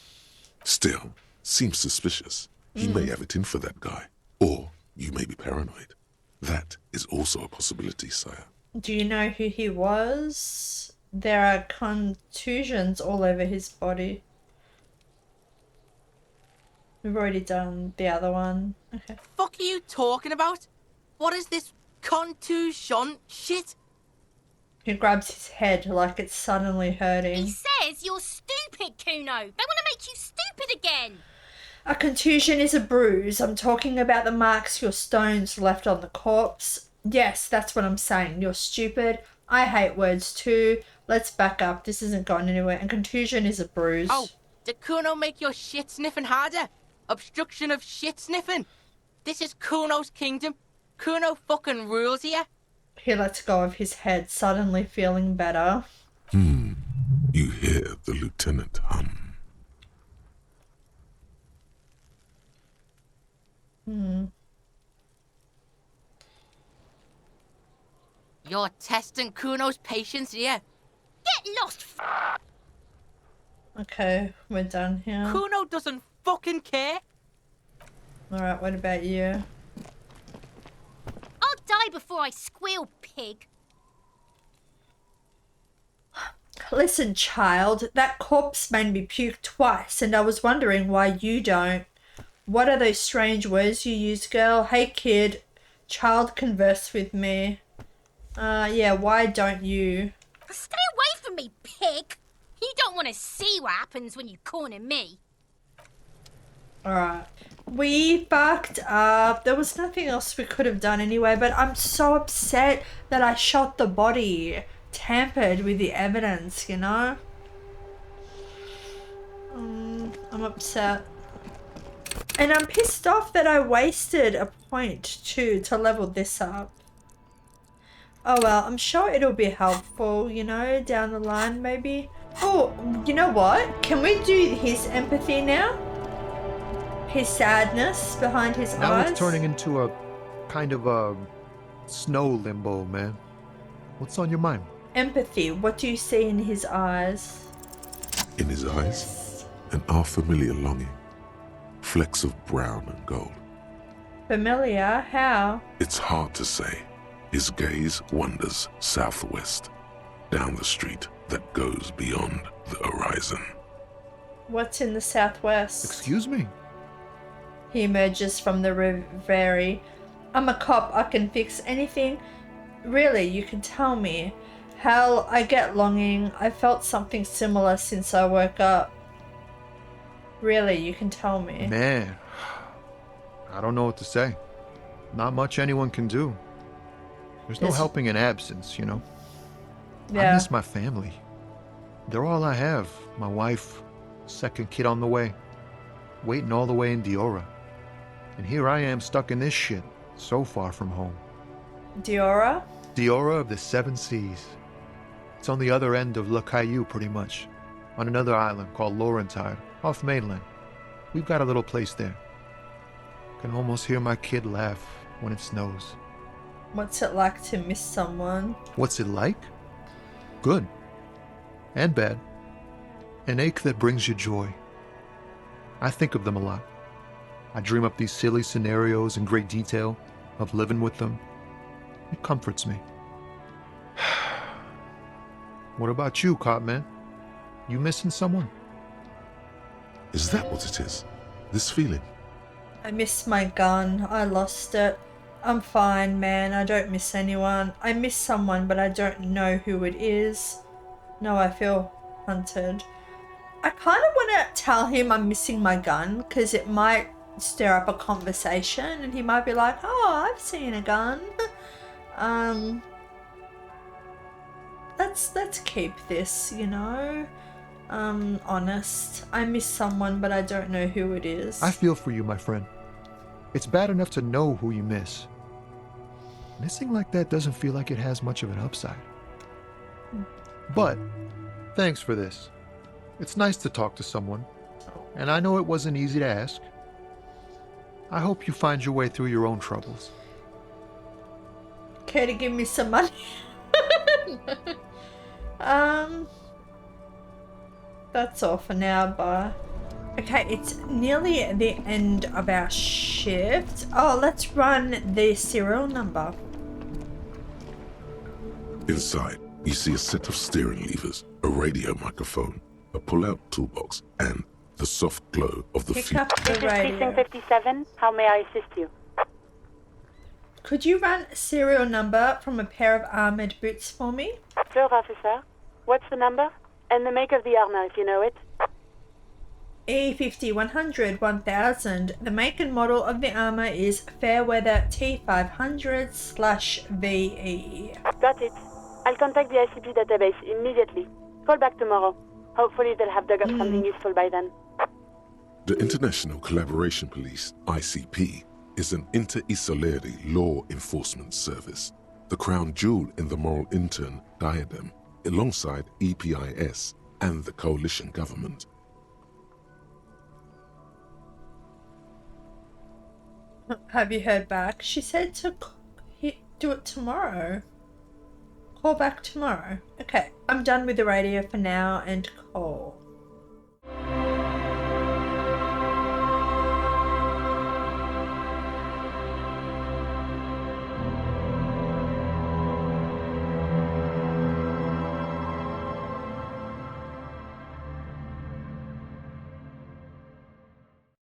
Still, seems suspicious. He may have it in for that guy. Or you may be paranoid. That is also a possibility, sire. Do you know who he was? There are contusions all over his body. We've already done the other one. Okay. Fuck are you talking about? What is this contusion shit? He grabs his head like it's suddenly hurting. He says you're stupid, Cuno. They want to make you stupid again. A contusion is a bruise. I'm talking about the marks your stones left on the corpse. Yes, that's what I'm saying. You're stupid. I hate words too. Let's back up. This isn't going anywhere. And contusion is a bruise. Oh, did Cuno make your shit sniffing harder? Obstruction of shit sniffing? This is Cuno's kingdom. Cuno fucking rules here. He lets go of his head, suddenly feeling better. You hear the lieutenant hum. You're testing Cuno's patience here. Get lost, Okay, we're done here. Cuno doesn't fucking care. Alright, what about you? I'll die before I squeal, pig. Listen, child, that corpse made me puke twice, and I was wondering why you don't. What are those strange words you use, girl? Hey, kid, child, converse with me. Yeah, why don't you? Stay away from me, pig. You don't want to see what happens when you corner me. Alright. We fucked up. There was nothing else we could have done anyway, but I'm so upset that I shot the body. Tampered with the evidence, you know? I'm upset. And I'm pissed off that I wasted a point too to level this up. Oh well, I'm sure it'll be helpful, you know, down the line maybe. Oh, you know what? Can we do his empathy now? His sadness behind his Now eyes? it's turning into a kind of a snow limbo, man. What's on your mind? Empathy, what do you see in his eyes? In his eyes, an unfamiliar longing. Flecks of brown and gold. Familiar? How? It's hard to say. His gaze wanders southwest, down the street that goes beyond the horizon. What's in the southwest? Excuse me? He emerges from the reverie. I'm a cop, I can fix anything. Really, you can tell me. Hell, I get longing. I felt something similar since I woke up. Really, you can tell me. Man, I don't know what to say. Not much anyone can do. There's no Yes. helping in absence, you know? I Yeah. miss my family. They're all I have. My wife, second kid on the way, waiting all the way in Diora. And here I am stuck in this shit, so far from home. Diora? Diora of the Seven Seas. It's on the other end of Le Caillou, pretty much, on another island called Laurentide, off mainland. We've got a little place there. Can almost hear my kid laugh when it snows. What's it like to miss someone? What's it like? Good. And bad. An ache that brings you joy. I think of them a lot. I dream up these silly scenarios in great detail of living with them. It comforts me. What about you, Cop Man? You missing someone? Is that what it is? This feeling? I miss my gun. I lost it. I'm fine, man. I don't miss anyone. I miss someone, but I don't know who it is. No, I feel hunted. I kind of want to tell him I'm missing my gun because it might stir up a conversation and he might be like, oh, I've seen a gun. Let's keep this, you know, honest. I miss someone, but I don't know who it is. I feel for you, my friend. It's bad enough to know who you miss. Missing like that doesn't feel like it has much of an upside. But, thanks for this. It's nice to talk to someone. And I know it wasn't easy to ask. I hope you find your way through your own troubles. Care to give me some money? That's all for now, but okay, it's nearly the end of our shift. Oh, let's run the serial number. Inside, you see a set of steering levers, a radio microphone, a pull-out toolbox, and the soft glow of the Pick up the This is radio. Precinct 57. How may I assist you? Could you run a serial number from a pair of armored boots for me? Sure, officer. What's the number? And the make of the armor, if you know it. E50 100 1000. The make and model of the armor is Fairweather T500/VE. Got it. I'll contact the ICP database immediately. Call back tomorrow. Hopefully they'll have dug up something useful by then. The International Collaboration Police, ICP, is an inter-Isolari law enforcement service, the crown jewel in the moral intern diadem, alongside EPIS and the coalition government. Have you heard back? She said to do it tomorrow. Call back tomorrow. Okay, I'm done with the radio for now and call.